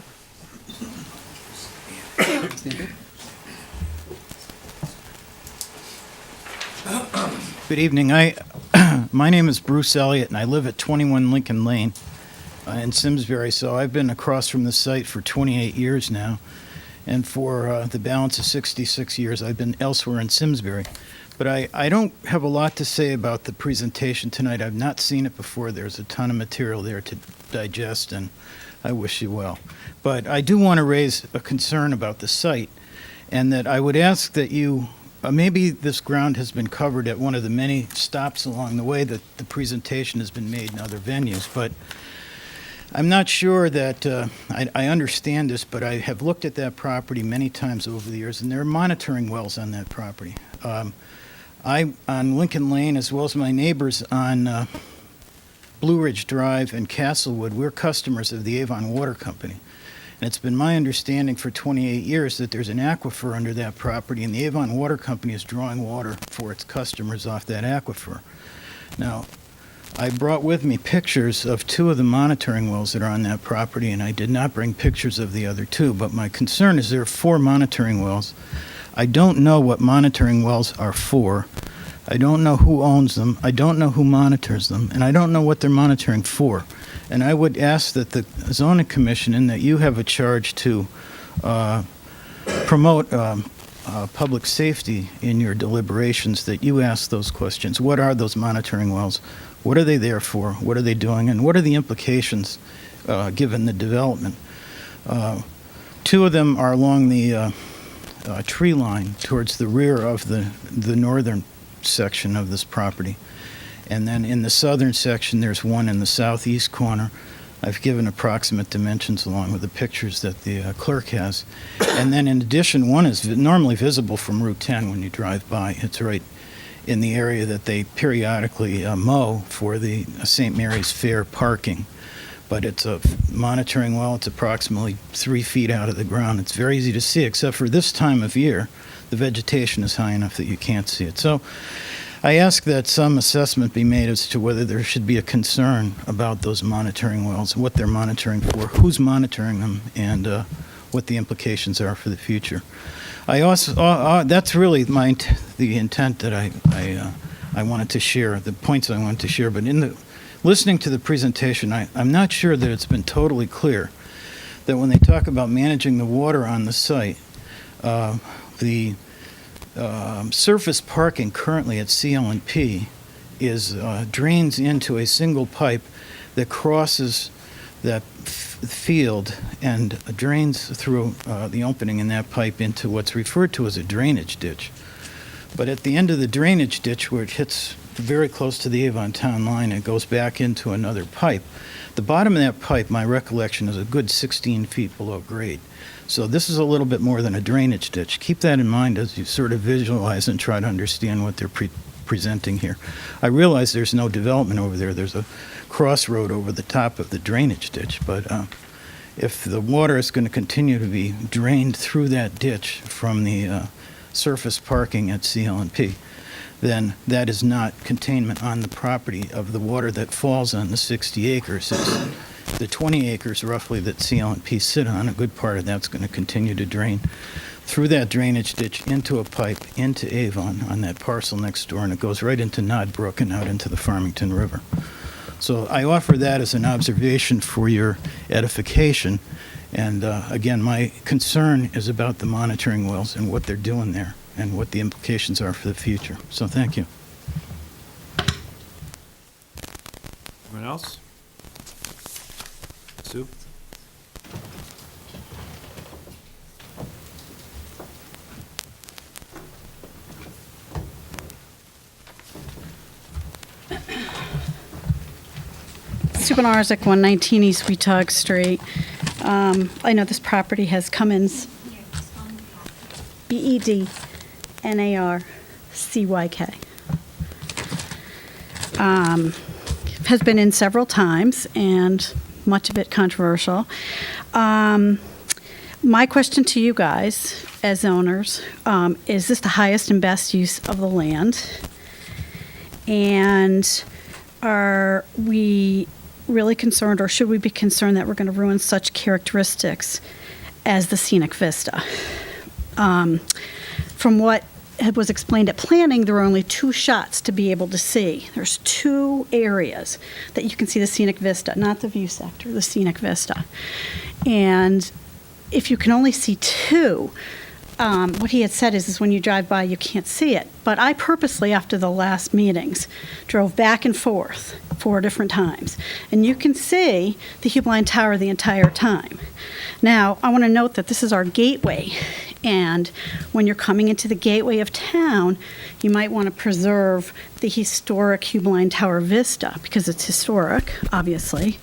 Good evening. My name is Bruce Elliott, and I live at 21 Lincoln Lane in Simsbury. So I've been across from the site for 28 years now, and for the balance of 66 years, I've been elsewhere in Simsbury. But I don't have a lot to say about the presentation tonight. I've not seen it before. There's a ton of material there to digest, and I wish you well. But I do want to raise a concern about the site, and that I would ask that you maybe this ground has been covered at one of the many stops along the way that the presentation has been made in other venues, but I'm not sure that I understand this, but I have looked at that property many times over the years, and there are monitoring wells on that property. I, on Lincoln Lane, as well as my neighbors on Blue Ridge Drive and Castlewood, we're customers of the Avon Water Company. And it's been my understanding for 28 years that there's an aquifer under that property, and the Avon Water Company is drawing water for its customers off that aquifer. Now, I brought with me pictures of 2 of the monitoring wells that are on that property, and I did not bring pictures of the other 2, but my concern is there are 4 monitoring wells. I don't know what monitoring wells are for. I don't know who owns them. I don't know who monitors them, and I don't know what they're monitoring for. And I would ask that the zoning commission, and that you have a charge to promote public safety in your deliberations, that you ask those questions. What are those monitoring wells? What are they there for? What are they doing? And what are the implications given the development? 2 of them are along the tree line towards the rear of the northern section of this property. And then in the southern section, there's one in the southeast corner. I've given approximate dimensions along with the pictures that the clerk has. And then in addition, one is normally visible from Route 10 when you drive by. It's right in the area that they periodically mow for the St. Mary's Fair parking. But it's a monitoring well. It's approximately 3 feet out of the ground. It's very easy to see, except for this time of year, the vegetation is high enough that you can't see it. So I ask that some assessment be made as to whether there should be a concern about those monitoring wells, what they're monitoring for, who's monitoring them, and what the implications are for the future. I also, that's really the intent that I wanted to share, the points I wanted to share. But in listening to the presentation, I'm not sure that it's been totally clear that when they talk about managing the water on the site, the surface parking currently at CL&P is drains into a single pipe that crosses that field and drains through the opening in that pipe into what's referred to as a drainage ditch. But at the end of the drainage ditch, where it hits very close to the Avon town line, it goes back into another pipe. The bottom of that pipe, my recollection, is a good 16 feet below grade. So this is a little bit more than a drainage ditch. Keep that in mind as you sort of visualize and try to understand what they're presenting here. I realize there's no development over there. There's a crossroad over the top of the drainage ditch, but if the water is going to continue to be drained through that ditch from the surface parking at CL&P, then that is not containment on the property of the water that falls on the 60 acres. It's the 20 acres roughly that CL&P sit on. A good part of that's going to continue to drain through that drainage ditch into a pipe into Avon on that parcel next door, and it goes right into Nod Brook and out into the Farmington River. So I offer that as an observation for your edification. And again, my concern is about the monitoring wells and what they're doing there and what the implications are for the future. So thank you. Anyone else? Sue? Sue Benarzik, 119 East Weetag Street. I know this property has Cummins, BEDNARCYK. Has been in several times, and much of it controversial. My question to you guys, as owners, is this the highest and best use of the land? And are we really concerned, or should we be concerned that we're going to ruin such characteristics as the scenic vista? From what was explained at planning, there are only two shots to be able to see. There's two areas that you can see the scenic vista, not the view sector, the scenic vista. And if you can only see two, what he had said is when you drive by, you can't see it. But I purposely, after the last meetings, drove back and forth 4 different times. And you can see the Hubline Tower the entire time. Now, I want to note that this is our gateway. And when you're coming into the gateway of town, you might want to preserve the historic Hubline Tower vista, because it's historic, obviously.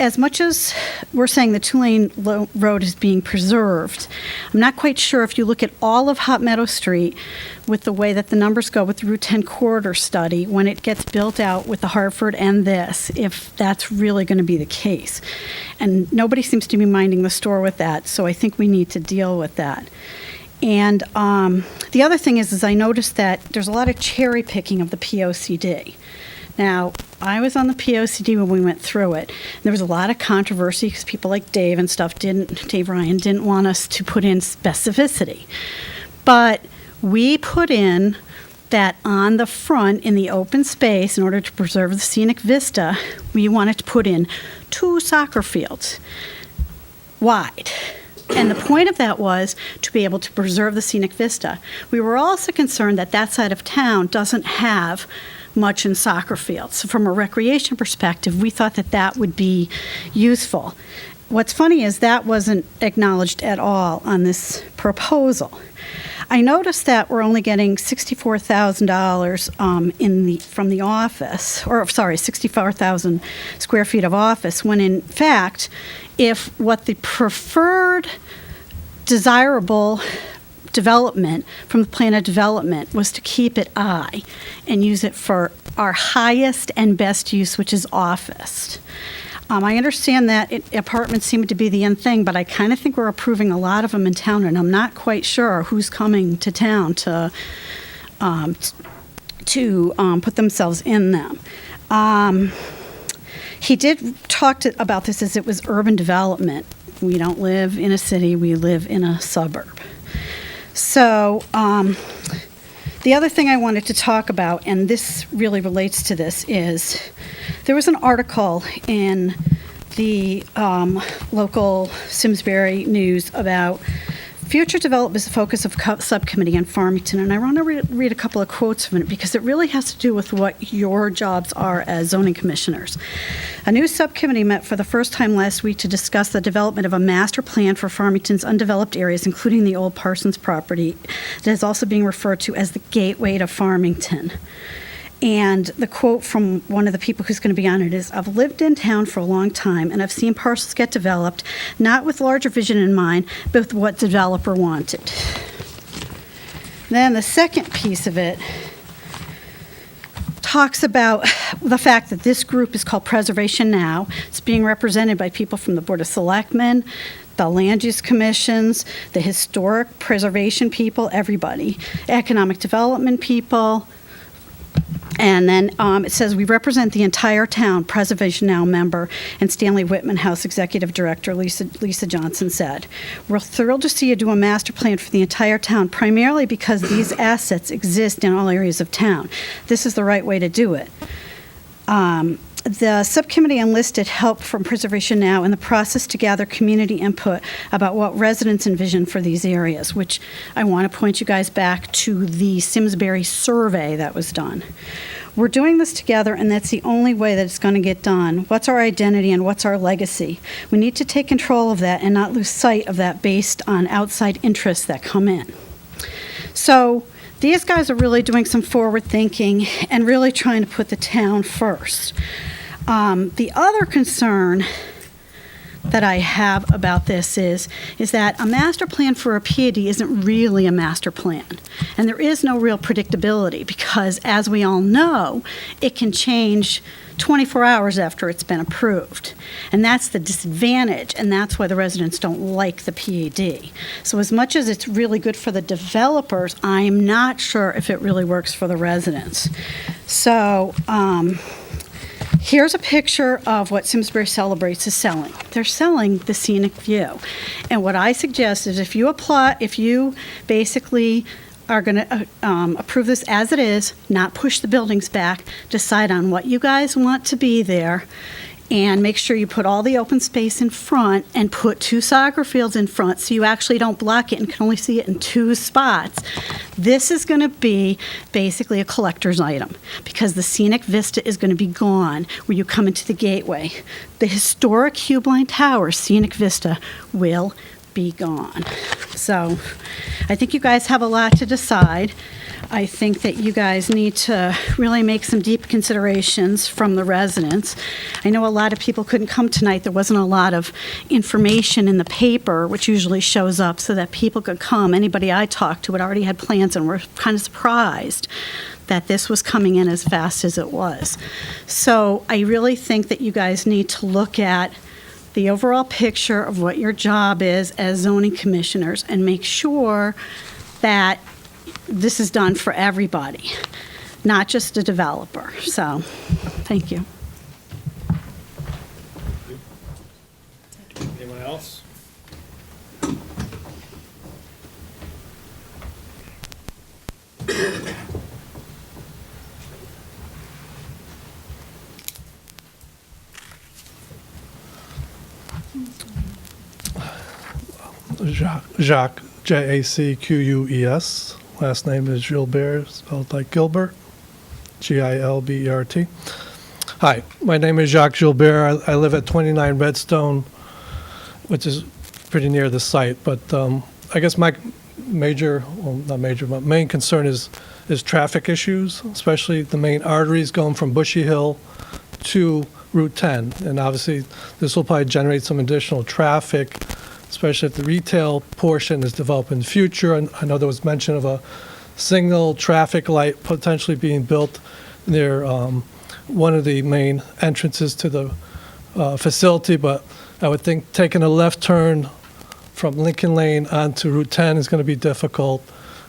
As much as we're saying the two-lane road is being preserved, I'm not quite sure if you look at all of Hot Meadow Street with the way that the numbers go with the Route 10 corridor study, when it gets built out with the Hartford and this, if that's really going to be the case. And nobody seems to be minding the store with that, so I think we need to deal with that. And the other thing is I noticed that there's a lot of cherry picking of the POCD. Now, I was on the POCD when we went through it. There was a lot of controversy because people like Dave and stuff Dave Ryan didn't want us to put in specificity. But we put in that on the front in the open space, in order to preserve the scenic vista, we wanted to put in 2 soccer fields wide. And the point of that was to be able to preserve the scenic vista. We were also concerned that that side of town doesn't have much in soccer fields. So from a recreation perspective, we thought that that would be useful. What's funny is that wasn't acknowledged at all on this proposal. I noticed that we're only getting $64,000 from the office, or sorry, 64,000 square feet of office, when in fact, if what the preferred desirable development from the plan of development was to keep it I and use it for our highest and best use, which is office. I understand that apartments seem to be the end thing, but I kind of think we're approving a lot of them in town, and I'm not quite sure who's coming to town to put themselves in them. He did talk about this as it was urban development. We don't live in a city, we live in a suburb. So the other thing I wanted to talk about, and this really relates to this, is there was an article in the local Simsbury news about future development is the focus of subcommittee on Farmington, and I want to read a couple of quotes from it because it really has to do with what your jobs are as zoning commissioners. A new subcommittee met for the first time last week to discuss the development of a master plan for Farmington's undeveloped areas, including the old Parsons property that is also being referred to as the gateway to Farmington. And the quote from one of the people who's going to be on it is, "I've lived in town for a long time, and I've seen parcels get developed, not with larger vision in mind, but with what developer wanted." Then the second piece of it talks about the fact that this group is called Preservation Now. It's being represented by people from the Board of Selectmen, the land use commissions, the historic preservation people, everybody, economic development people. And then it says, we represent the entire town, Preservation Now member, and Stanley Whitman House Executive Director Lisa Johnson said. We're thrilled to see you do a master plan for the entire town, primarily because these assets exist in all areas of town. This is the right way to do it. The subcommittee enlisted help from Preservation Now in the process to gather community input about what residents envision for these areas, which I want to point you guys back to the Simsbury survey that was done. We're doing this together, and that's the only way that it's going to get done. What's our identity and what's our legacy? We need to take control of that and not lose sight of that based on outside interests that come in. So these guys are really doing some forward thinking and really trying to put the town first. The other concern that I have about this is that a master plan for a PAD isn't really a master plan. And there is no real predictability because, as we all know, it can change 24 hours after it's been approved. And that's the disadvantage, and that's why the residents don't like the PAD. So as much as it's really good for the developers, I'm not sure if it really works for the residents. So, here's a picture of what Simsbury Celebrates is selling. They're selling the scenic view. And what I suggest is if you basically are going to approve this as it is, not push the buildings back, decide on what you guys want to be there, and make sure you put all the open space in front and put 2 soccer fields in front so you actually don't block it and can only see it in 2 spots. This is going to be basically a collector's item because the scenic vista is going to be gone where you come into the gateway. The historic Hubline Tower scenic vista will be gone. So I think you guys have a lot to decide. I think that you guys need to really make some deep considerations from the residents. I know a lot of people couldn't come tonight. There wasn't a lot of information in the paper, which usually shows up so that people could come. Anybody I talked to had already had plans and were kind of surprised that this was coming in as fast as it was. So I really think that you guys need to look at the overall picture of what your job is as zoning commissioners and make sure that this is done for everybody, not just a developer. So, thank you. Anyone else? Jacques, Jacqueus. Last name is Gilbert, spelled like Gilbert, Gilbert. Hi, my name is Jacques Gilbert. I live at 29 Redstone, which is pretty near the site. But I guess my main concern is traffic issues, especially the main arteries going from Bushy Hill to Route 10. And obviously, this will probably generate some additional traffic, especially if the retail portion is developed in the future. And I know there was mention of a signal traffic light potentially being built near one of the main entrances to the facility, but I would think taking a left turn from Lincoln Lane onto Route 10 is going to be difficult.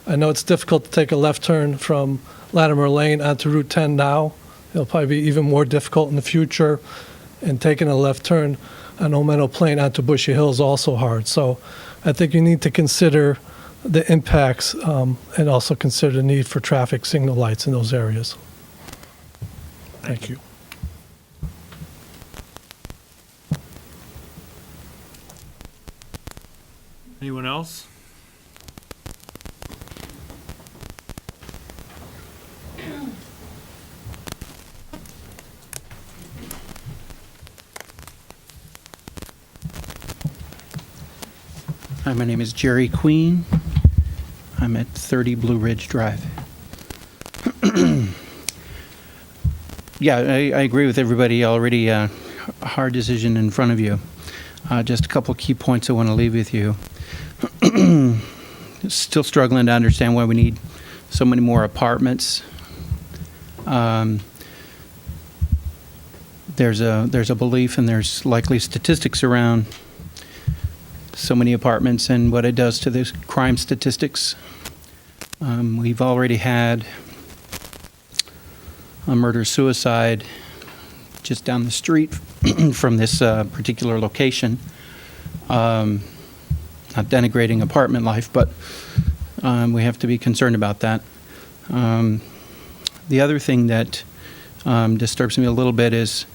I know it's difficult to take a left turn from Latimer Lane onto Route 10 now. It'll probably be even more difficult in the future, and taking a left turn on O'Meno Plain onto Bushy Hill is also hard. So I think you need to consider the impacts and also consider the need for traffic signal lights in those areas. Thank you. Anyone else? Hi, my name is Jerry Queen. I'm at 30 Blue Ridge Drive. Yeah, I agree with everybody already. A hard decision in front of you. Just a couple key points I want to leave with you. still struggling to understand why we need so many more apartments. There's a belief, and there's likely statistics around so many apartments and what it does to the crime statistics. We've already had a murder-suicide just down the street from this particular location. Not denigrating apartment life, but we have to be concerned about that. The other thing that disturbs me a little bit is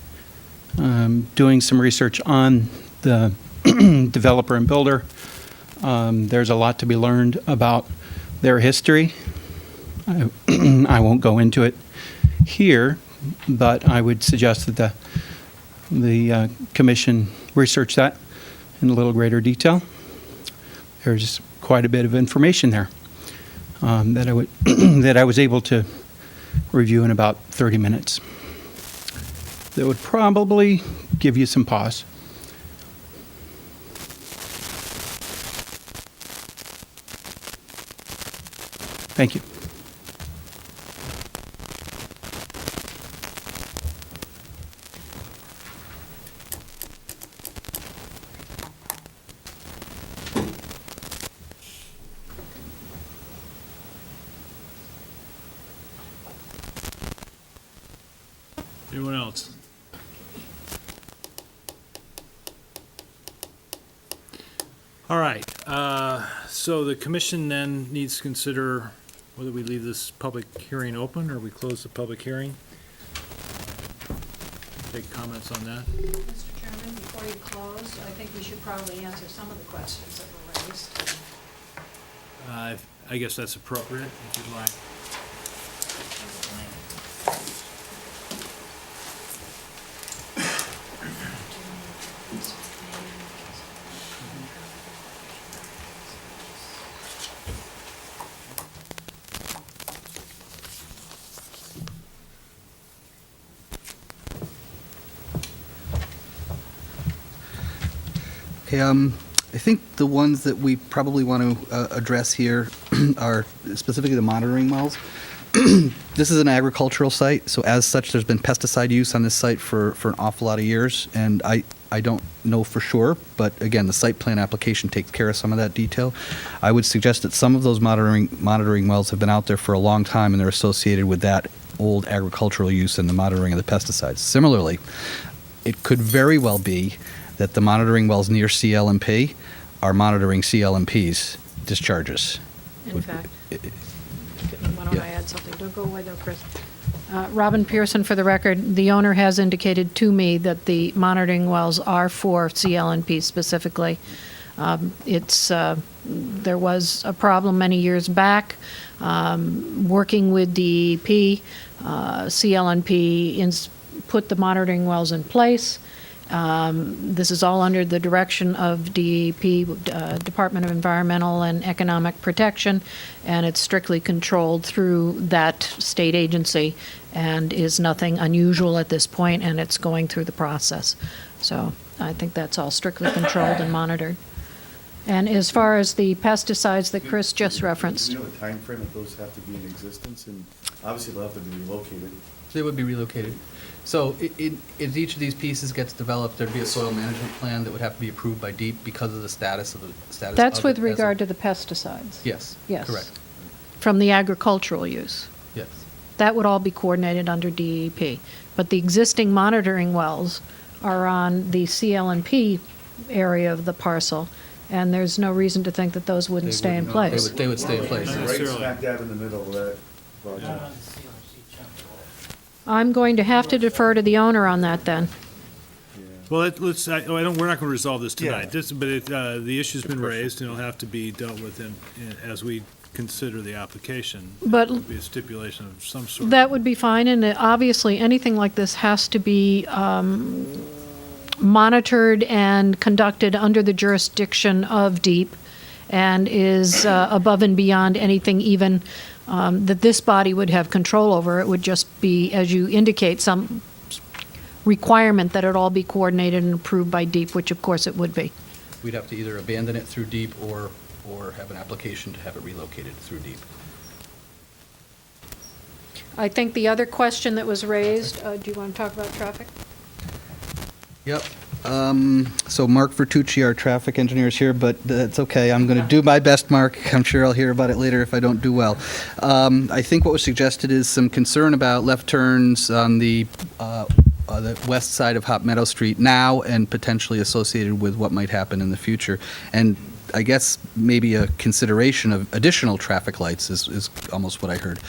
doing some research on the developer and builder. There's a lot to be learned about their history. I won't go into it here, but I would suggest that the commission research that in a little greater detail. There's quite a bit of information there that I would that I was able to review in about 30 minutes. That would probably give you some pause. Thank you. Anyone else? All right, so the commission then needs to consider whether we leave this public hearing open or we close the public hearing. Take comments on that. Mr. Chairman, before you close, I think we should probably answer some of the questions that were raised. I guess that's appropriate, if you'd like. Okay, I think the ones that we probably want to address here are specifically the monitoring wells. This is an agricultural site, so as such, there's been pesticide use on this site for an awful lot of years, and I don't know for sure, but again, the site plan application takes care of some of that detail. I would suggest that some of those monitoring wells have been out there for a long time, and they're associated with that old agricultural use and the monitoring of the pesticides. Similarly, it could very well be that the monitoring wells near CLMP are monitoring CLMP's discharges. In fact, why don't I add something? Don't go away though, Chris. Robin Pearson, for the record, the owner has indicated to me that the monitoring wells are for CLNP specifically. There was a problem many years back working with DEP. CLNP put the monitoring wells in place. This is all under the direction of DEP, Department of Environmental and Economic Protection, and it's strictly controlled through that state agency and is nothing unusual at this point, and it's going through the process. So I think that's all strictly controlled and monitored. And as far as the pesticides that Chris just referenced. Do you know the timeframe that those have to be in existence? And obviously they'll have to be relocated. They would be relocated. So as each of these pieces gets developed, there'd be a soil management plan that would have to be approved by DEEP because of the status of it. That's with regard to the pesticides. Yes. Yes. Correct. From the agricultural use. Yes. That would all be coordinated under DEP. But the existing monitoring wells are on the CLNP area of the parcel, and there's no reason to think that those wouldn't stay in place. They would stay in place. Right smack dab in the middle of that project. I'm going to have to defer to the owner on that then. Well, we're not going to resolve this tonight. Yeah. But the issue's been raised, and it'll have to be dealt with as we consider the application. But There'll be a stipulation of some sort. that would be fine, and obviously, anything like this has to be monitored and conducted under the jurisdiction of DEEP and is above and beyond anything even that this body would have control over. It would just be, as you indicate, some requirement that it all be coordinated and approved by DEEP, which of course it would be. We'd have to either abandon it through DEEP or or have an application to have it relocated through deep. I think the other question that was raised, do you want to talk about traffic? Yep. So Mark Vertucci, our traffic engineer, is here, but that's okay. I'm going to do my best, Mark. I'm sure I'll hear about it later if I don't do well. I think what was suggested is some concern about left turns on the west side of Hop Meadow Street now and potentially associated with what might happen in the future. And I guess maybe a consideration of additional traffic lights is almost what I heard.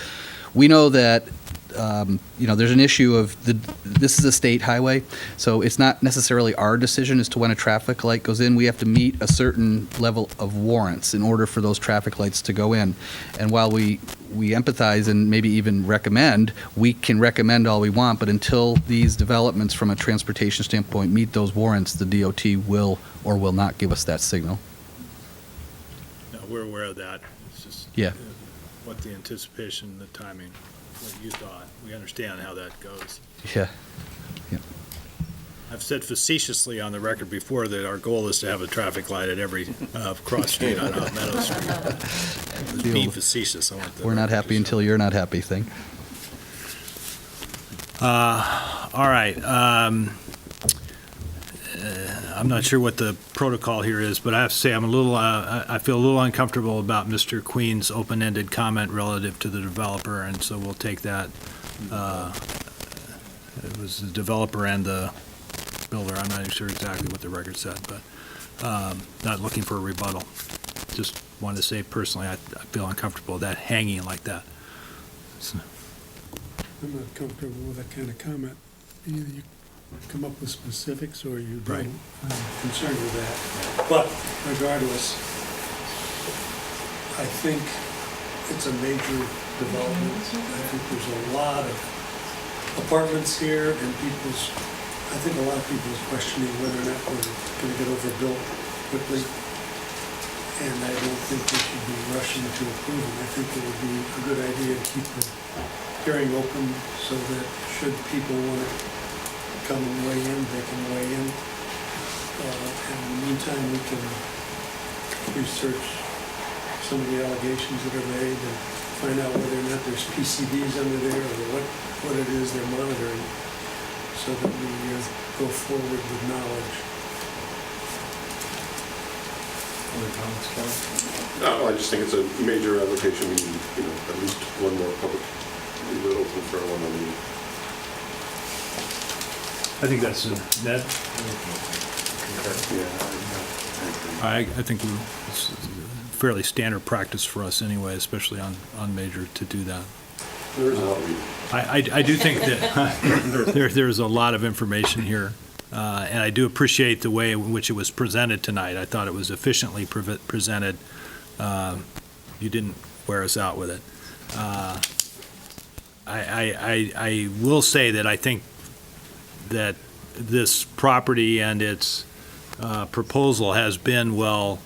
We know that there's an issue of this is a state highway, so it's not necessarily our decision as to when a traffic light goes in. We have to meet a certain level of warrants in order for those traffic lights to go in. And while we empathize and maybe even recommend, we can recommend all we want, but until these developments from a transportation standpoint meet those warrants, the DOT will or will not give us that signal. No, we're aware of that. It's just Yeah. what the anticipation, the timing, what you thought. We understand how that goes. Yeah. I've said facetiously on the record before that our goal is to have a traffic light at every cross street on Hop Meadow Street. It was being facetious. I want We're not happy until you're not happy thing. All right. I'm not sure what the protocol here is, but I have to say I feel a little uncomfortable about Mr. Queen's open-ended comment relative to the developer, and so we'll take that. It was the developer and the builder. I'm not sure exactly what the record said, but not looking for a rebuttal. Just wanted to say personally, I feel uncomfortable with that hanging like that. So. I'm not comfortable with that kind of comment. Either you come up with specifics or you don't. Right. I'm concerned with that. But regardless, I think it's a major development. I think there's a lot of apartments here and I think a lot of people is questioning whether or not we're going to get overbuilt quickly. And I don't think we should be rushing to approve them. I think it would be a good idea to keep the hearing open so that should people want to come and weigh in, they can weigh in. And in the meantime, we can research some of the allegations that are made and find out whether or not there's PCBs under there or what it is they're monitoring so that we go forward with knowledge. Other comments, Kevin? No, I just think it's a major application. We need, at least one more public, leave it open for one more meeting. I think that's Ned. I think it's fairly standard practice for us anyway, especially on major, to do that. There's a lot of reading. I do think that there's a lot of information here, and I do appreciate the way in which it was presented tonight. I thought it was efficiently presented. You didn't wear us out with it. I will say that I think that this property and its proposal has been, there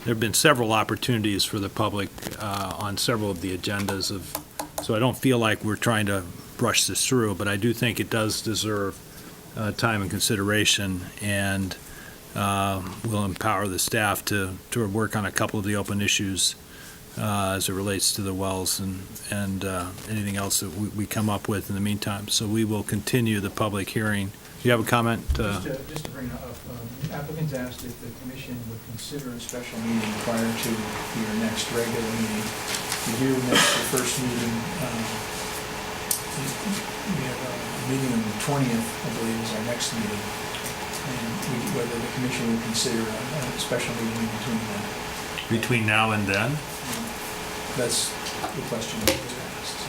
have been several opportunities for the public on several of the agendas so I don't feel like we're trying to brush this through, but I do think it does deserve time and consideration, and we'll empower the staff to work on a couple of the open issues as it relates to the wells and anything else that we come up with in the meantime. So we will continue the public hearing. Do you have a comment? Just to bring up, the applicants asked if the commission would consider a special meeting prior to your next regular meeting. You do next, the first meeting, we have a meeting on the 20th, I believe, is our next meeting. And whether the commission would consider a special meeting in between that. Between now and then? That's the question that was asked.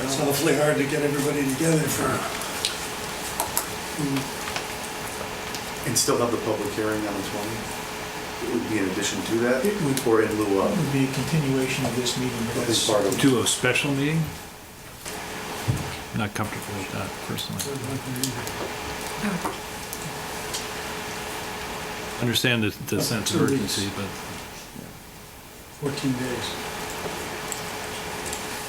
It's awfully hard to get everybody together for. And still have the public hearing on the 20th? It would be in addition to that? It would, or in lieu of? It would be a continuation of this meeting. But This that's part of To a special meeting? Not comfortable with that, personally. Understand the sense of urgency, but 14 days.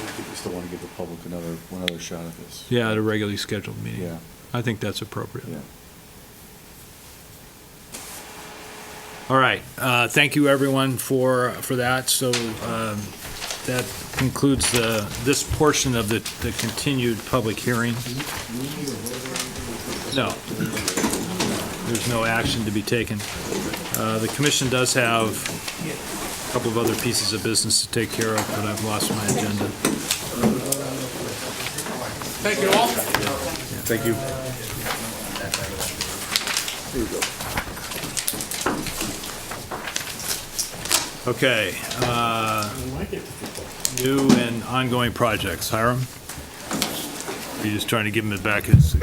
I think we still want to give the public another shot at this. yeah, at a regularly scheduled meeting. Yeah. I think that's appropriate. Yeah. All right, thank you, everyone, for that. So that concludes this portion of the continued public hearing. No, there's no action to be taken. The commission does have a couple of other pieces of business to take care of, but I've lost my agenda. Thank you all. Thank you. There you go. Okay, new and ongoing projects. Hiram? Are you just trying to give him it back? That's a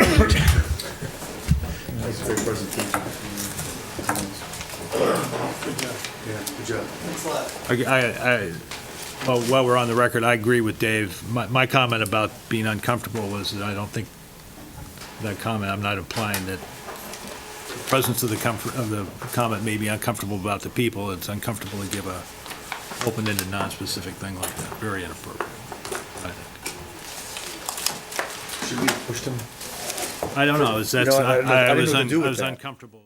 great presentation. Yeah, good job. Well, while we're on the record, I agree with Dave. My comment about being uncomfortable was that I don't think that comment, I'm not implying that the presence of the comment may be uncomfortable about the people. It's uncomfortable to give a open-ended, non-specific thing like that. Very inappropriate, I think. Should we have pushed him? I don't know. I didn't know what to do with I was that. uncomfortable.